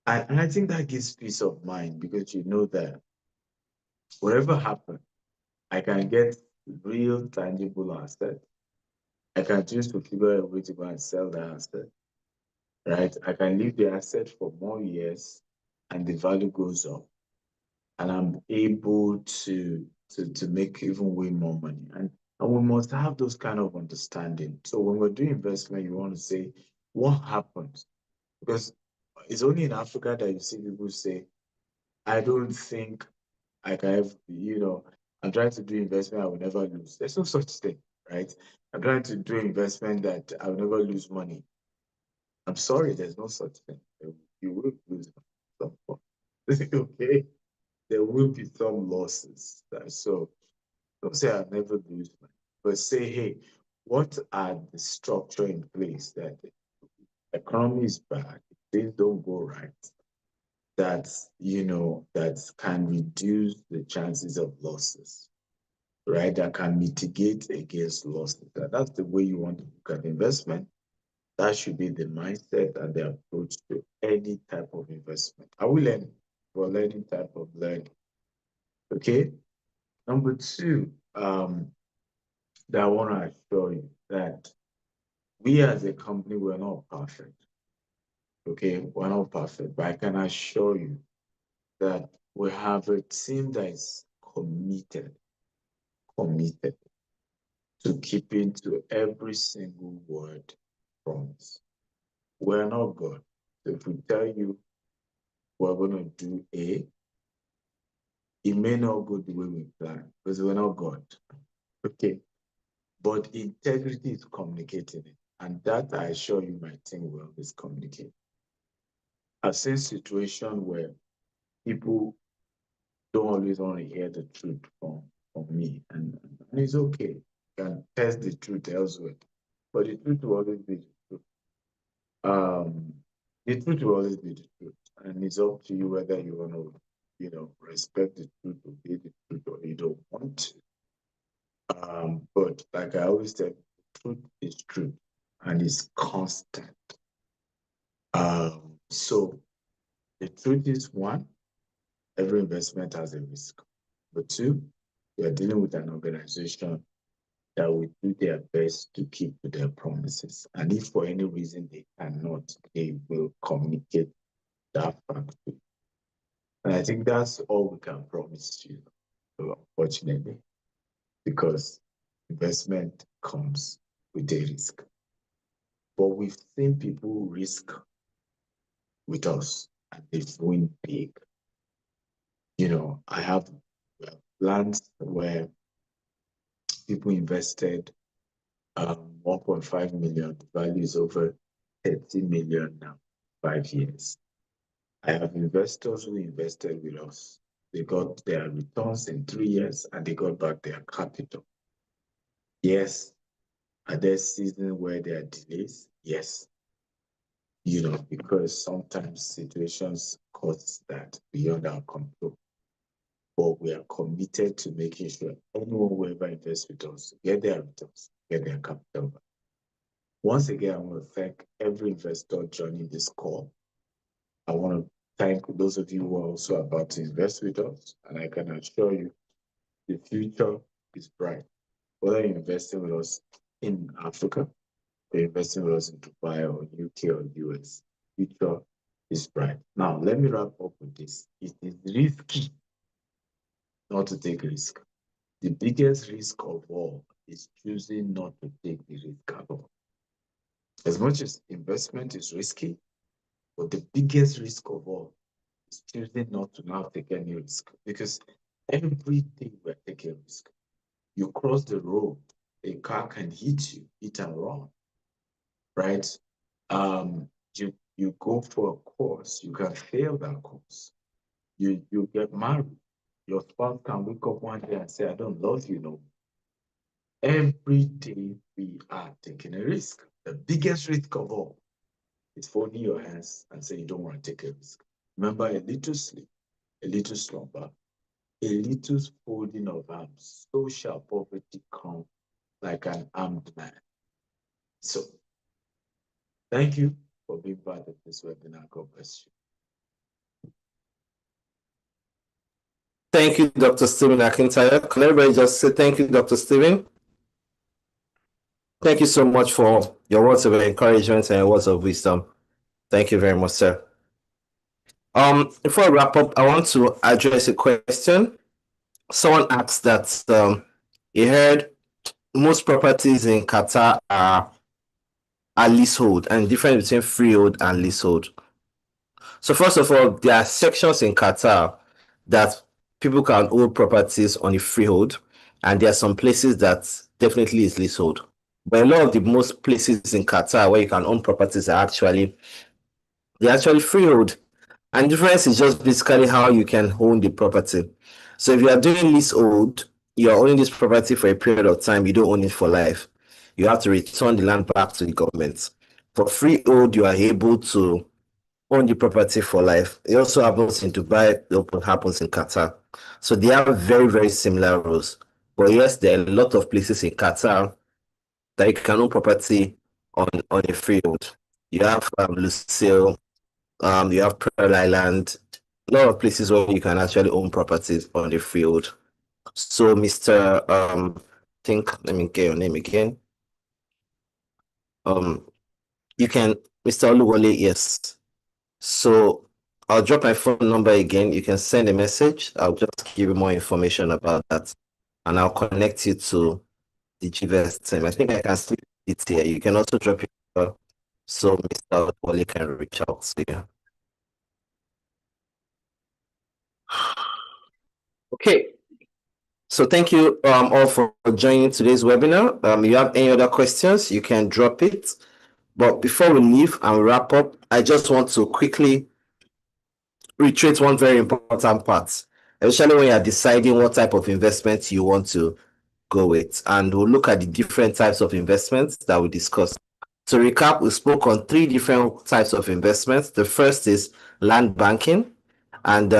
And I think that gives peace of mind because you know that whatever happens, I can get real tangible asset. I can choose to figure out a way to go and sell the asset, right? I can leave the asset for more years and the value goes up. And I'm able to make even way more money. And we must have those kind of understanding. So when we're doing investment, you want to say, what happens? Because it's only in Africa that you see people say, I don't think I can have, I'm trying to do investment I will never lose. There's no such thing, right? I'm trying to do investment that I will never lose money. I'm sorry, there's no such thing. You will lose money at some point. Okay? There will be some losses. So don't say I'll never lose money, but say, hey, what are the structure in place that the economy is bad, things don't go right, that that can reduce the chances of losses, right? That can mitigate against losses. That's the way you want to look at investment. That should be the mindset and the approach to any type of investment. I will learn for any type of learning. Okay. Number two, that I want to assure you that we as a company, we're not perfect. Okay, we're not perfect, but I can assure you that we have a team that is committed to keeping to every single word promise. We're not God. So if we tell you we're going to do A, it may not go the way we plan because we're not God. Okay. But integrity is communicating it. And that I assure you my team will always communicate. I've seen situations where people don't always want to hear the truth from me. And it's okay. You can test the truth elsewhere. But the truth will always be the truth. The truth will always be the truth. And it's up to you whether you want to, respect the truth, obey the truth, or you don't want to. But like I always say, truth is truth and it's constant. So the truth is one, every investment has a risk. But two, we are dealing with an organization that will do their best to keep to their promises. And if for any reason they cannot, they will communicate that fact to you. And I think that's all we can promise you, unfortunately, because investment comes with a risk. But we've seen people risk with us and they've win big. I have plans where people invested 1.5 million, the value is over 30 million now, 5 years. I have investors who invested with us. They got their returns in 3 years and they got back their capital. Yes. Are there seasons where there are delays? Yes. Because sometimes situations cause that beyond our control. But we are committed to making sure anyone who ever invests with us get their returns, get their capital back. Once again, I want to thank every investor joining this call. I want to thank those of you who are also about to invest with us. And I can assure you, the future is bright. Whether you're investing with us in Africa, or investing with us in Dubai or UK or US, future is bright. Now, let me wrap up with this. It is risky not to take risk. The biggest risk of all is choosing not to take the risk at all. As much as investment is risky, but the biggest risk of all is choosing not to now take any risk. Because Everything we're taking risk. You cross the road, a car can hit you, hit and run, right? You go for a course, you can fail that course. You get married, your spouse can wake up one day and say, I don't love you no more. Every day we are taking a risk. The biggest risk of all is folding your hands and say you don't want to take a risk. Remember, a little sleep, a little slumber, a little folding of arms, so shall poverty come like an armed man. So, thank you for being part of this webinar. God bless you. Thank you, Dr. Stephen Akintayo. Can everybody just say thank you, Dr. Stephen? Thank you so much for your words of encouragement and your words of wisdom. Thank you very much, sir. Before I wrap up, I want to address a question. Someone asked that he heard most properties in Qatar are leasehold, and the difference between freehold and leasehold. So first of all, there are sections in Qatar that people can own properties on a freehold, and there are some places that definitely is leasehold. But a lot of the most places in Qatar where you can own properties are they're actually freehold. And the difference is just basically how you can own the property. So if you are doing leasehold, you're owning this property for a period of time, you don't own it for life. You have to return the land back to the government. For freehold, you are able to own the property for life. It also happens in Dubai, it happens in Qatar. So they have very, very similar rules. But yes, there are a lot of places in Qatar that you can own property on a freehold. You have Lucille, you have Pearl Island, a lot of places where you can actually own properties on the field. So, Mr. Let me get your name again. You can, Mr. Oluwole, yes. So, I'll drop my phone number again. You can send a message. I'll just give you more information about that, and I'll connect you to the GVS team. I think I can see it here. You can also drop your so Mr. Oluwole can reach out to you. Okay. So thank you all for joining today's webinar. If you have any other questions, you can drop it. But before we leave and wrap up, I just want to quickly reiterate one very important part, especially when you are deciding what type of investment you want to go with. And we'll look at the different types of investments that we discussed. To recap, we spoke on 3 different types of investments. The first is land banking. And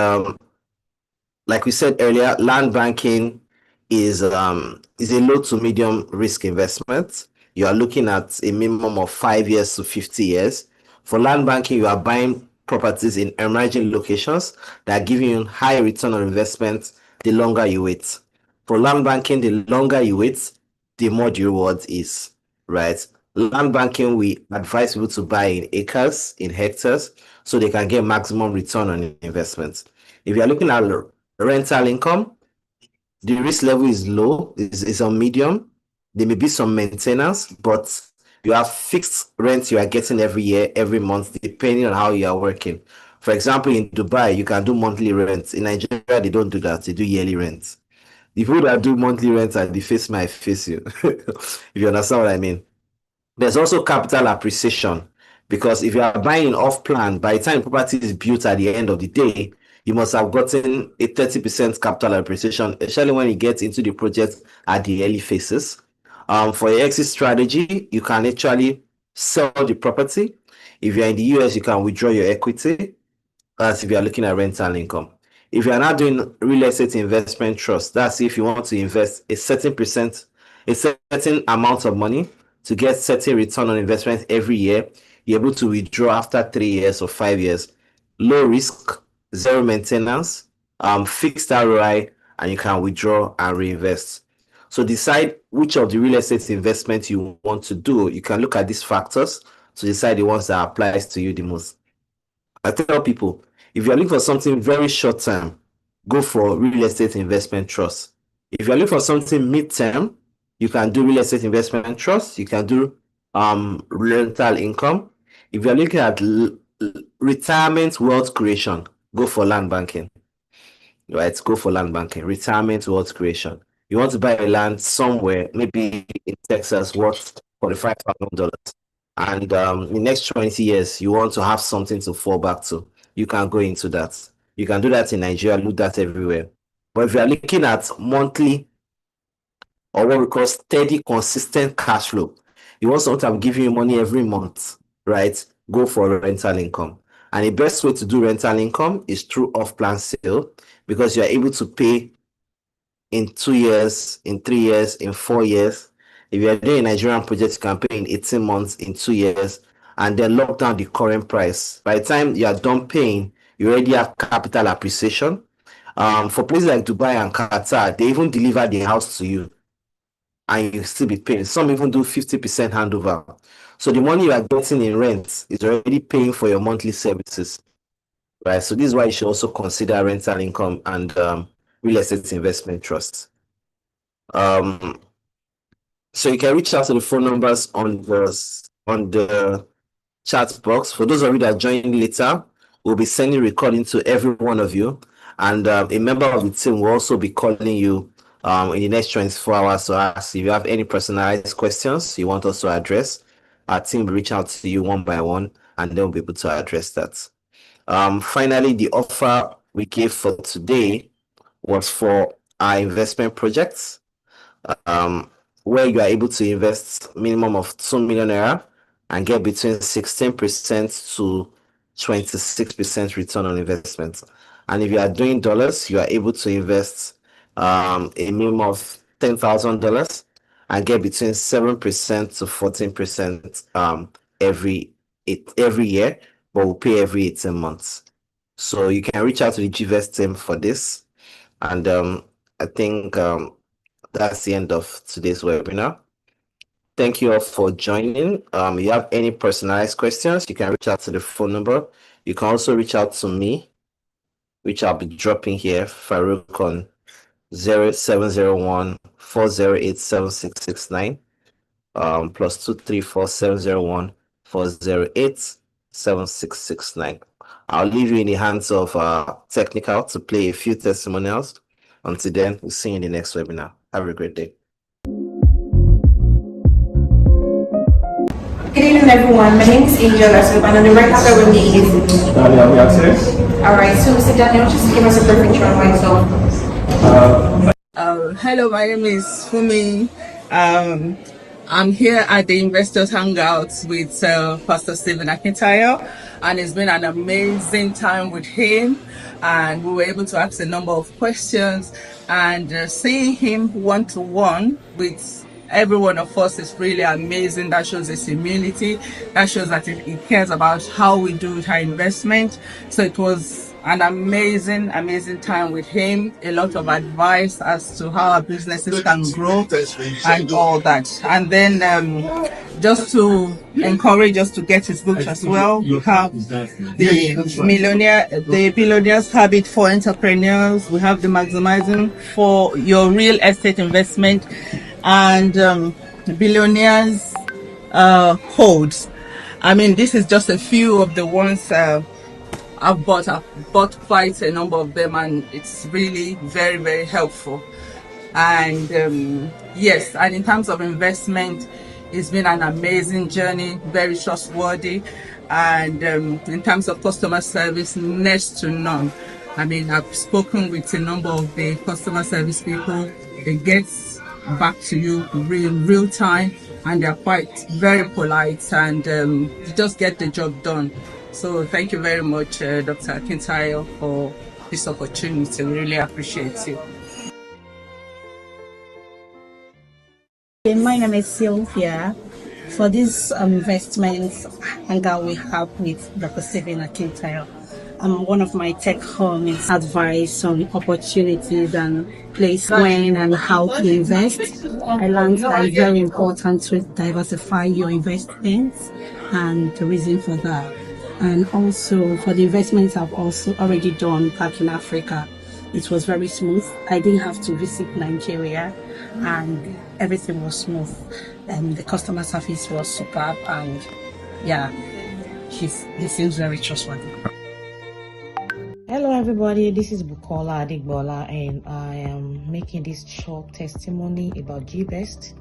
like we said earlier, land banking is a low to medium risk investment. You are looking at a minimum of 5 years to 50 years. For land banking, you are buying properties in emerging locations that are giving you high return on investment the longer you wait. For land banking, the longer you wait, the more the reward is, right? Land banking, we advise people to buy in acres, in hectares, so they can get maximum return on investment. If you are looking at rental income, the risk level is low, is on medium. There may be some maintenance, but you have fixed rent you are getting every year, every month, depending on how you are working. For example, in Dubai, you can do monthly rent. In Nigeria, they don't do that. They do yearly rent. The people that do monthly rent are the face might face you, if you understand what I mean. There's also capital appreciation, because if you are buying off plan, by the time property is built at the end of the day, you must have gotten a 30% capital appreciation, especially when you get into the project at the early phases. For your exit strategy, you can actually sell the property. If you're in the US, you can withdraw your equity. That's if you are looking at rental income. If you are not doing real estate investment trust, that's if you want to invest a certain amount of money to get certain return on investment every year, you're able to withdraw after 3 years or 5 years. Low risk, zero maintenance, fixed ROI, and you can withdraw and reinvest. So decide which of the real estate investments you want to do. You can look at these factors to decide the ones that applies to you the most. I tell people, if you're looking for something very short term, go for real estate investment trust. If you're looking for something mid-term, you can do real estate investment trust. You can do rental income. If you're looking at retirement wealth creation, go for land banking. right? Go for land banking. Retirement, wealth creation. You want to buy a land somewhere, maybe in Texas, worth $45,000. And in the next 20 years, you want to have something to fall back to. You can go into that. You can do that in Nigeria, do that everywhere. But if you are looking at monthly or what we call steady, consistent cash flow, you want something that will give you money every month, right? Go for rental income. And the best way to do rental income is through off-plan sale, because you are able to pay in 2 years, in 3 years, in 4 years. If you are doing a Nigerian project, you can pay in 18 months, in 2 years, and then lock down the current price. By the time you are done paying, you already have capital appreciation. For places like Dubai and Qatar, they even deliver the house to you and you still be paying. Some even do 50% handover. So the money you are getting in rent is already paying for your monthly services, right? So this is why you should also consider rental income and real estate investment trusts. So you can reach out to the phone numbers on the chat box. For those of you that join later, we'll be sending recording to every one of you, and a member of the team will also be calling you in the next 24 hours to ask if you have any personalized questions you want us to address. Our team will reach out to you one by one, and they'll be able to address that. Finally, the offer we gave for today was for our investment projects, where you are able to invest minimum of 2 million naira and get between 16% to 26% return on investment. And if you are doing dollars, you are able to invest a minimum of $10,000 and get between 7% to 14% every year, but we'll pay every 18 months. So you can reach out to the GVest team for this. And I think that's the end of today's webinar. Thank you all for joining. If you have any personalized questions, you can reach out to the phone number. You can also reach out to me, which I'll be dropping here, Farouk, on 0701-408-7669, +234 701-408-7669. I'll leave you in the hands of technical to play a few testimonials. Until then, we'll see you in the next webinar. Have a great day. Good evening, everyone. My name is Angel Asub, and on the right side with me is Daniel Access. all right. So, Mr. Daniel, just give us a brief intro on myself. Hello, my name is Fumi. I'm here at the Investors Hangouts with Pastor Stephen Akintayo, and it's been an amazing time with him, and we were able to ask a number of questions, and seeing him one-to-one with every one of us is really amazing. That shows his humility, that shows that he cares about how we do with our investment. So it was an amazing time with him, a lot of advice as to how our businesses can grow and all that. And then just to encourage us to get his books as well, we have the Billionaire's Habit for Entrepreneurs, we have the Maximizing for Your Real Estate Investment, and Billionaires Codes. I mean, this is just a few of the ones I've bought quite a number of them, and it's really very helpful. And yes, and in terms of investment, it's been an amazing journey, very trustworthy, and in terms of customer service, next to none. I mean, I've spoken with a number of the customer service people. They get back to you real time, and they're quite very polite, and you just get the job done. So thank you very much, Dr. Akintayo, for this opportunity. We really appreciate you. My name is Sylvia. For this investment hangout we have with Dr. Stephen Akintayo, one of my take home is advice on opportunities and place when and how to invest. I learned that it's very important to diversify your investments and the reason for that. And also for the investments I've also already done back in Africa, it was very smooth. I didn't have to visit Nigeria, and everything was smooth. And the customer service was superb, and yeah, he seems very trustworthy. Hello everybody, this is Bukola Adigbola, and I am making this short testimony about GBest.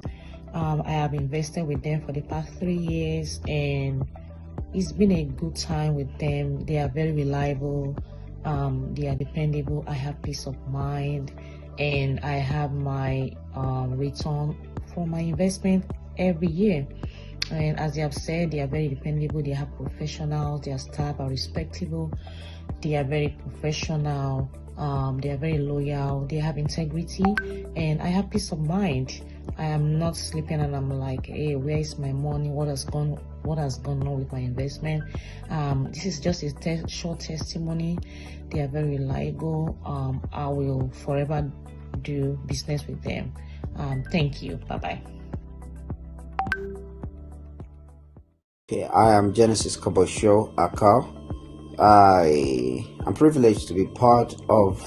I have invested with them for the past 3 years, and it's been a good time with them. They are very reliable, they are dependable. I have peace of mind, and I have my return for my investment every year. And as they have said, they are very dependable. They have professionals. Their staff are respectable. They are very professional. They are very loyal. They have integrity, and I have peace of mind. I am not sleeping and I'm like, hey, where is my money? What has gone on with my investment? This is just a short testimony. They are very reliable. I will forever do business with them. Thank you. Bye bye. Okay, I am Genesis Kobosho Akal. I am privileged to be part of,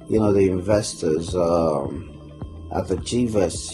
the investors at the GVest,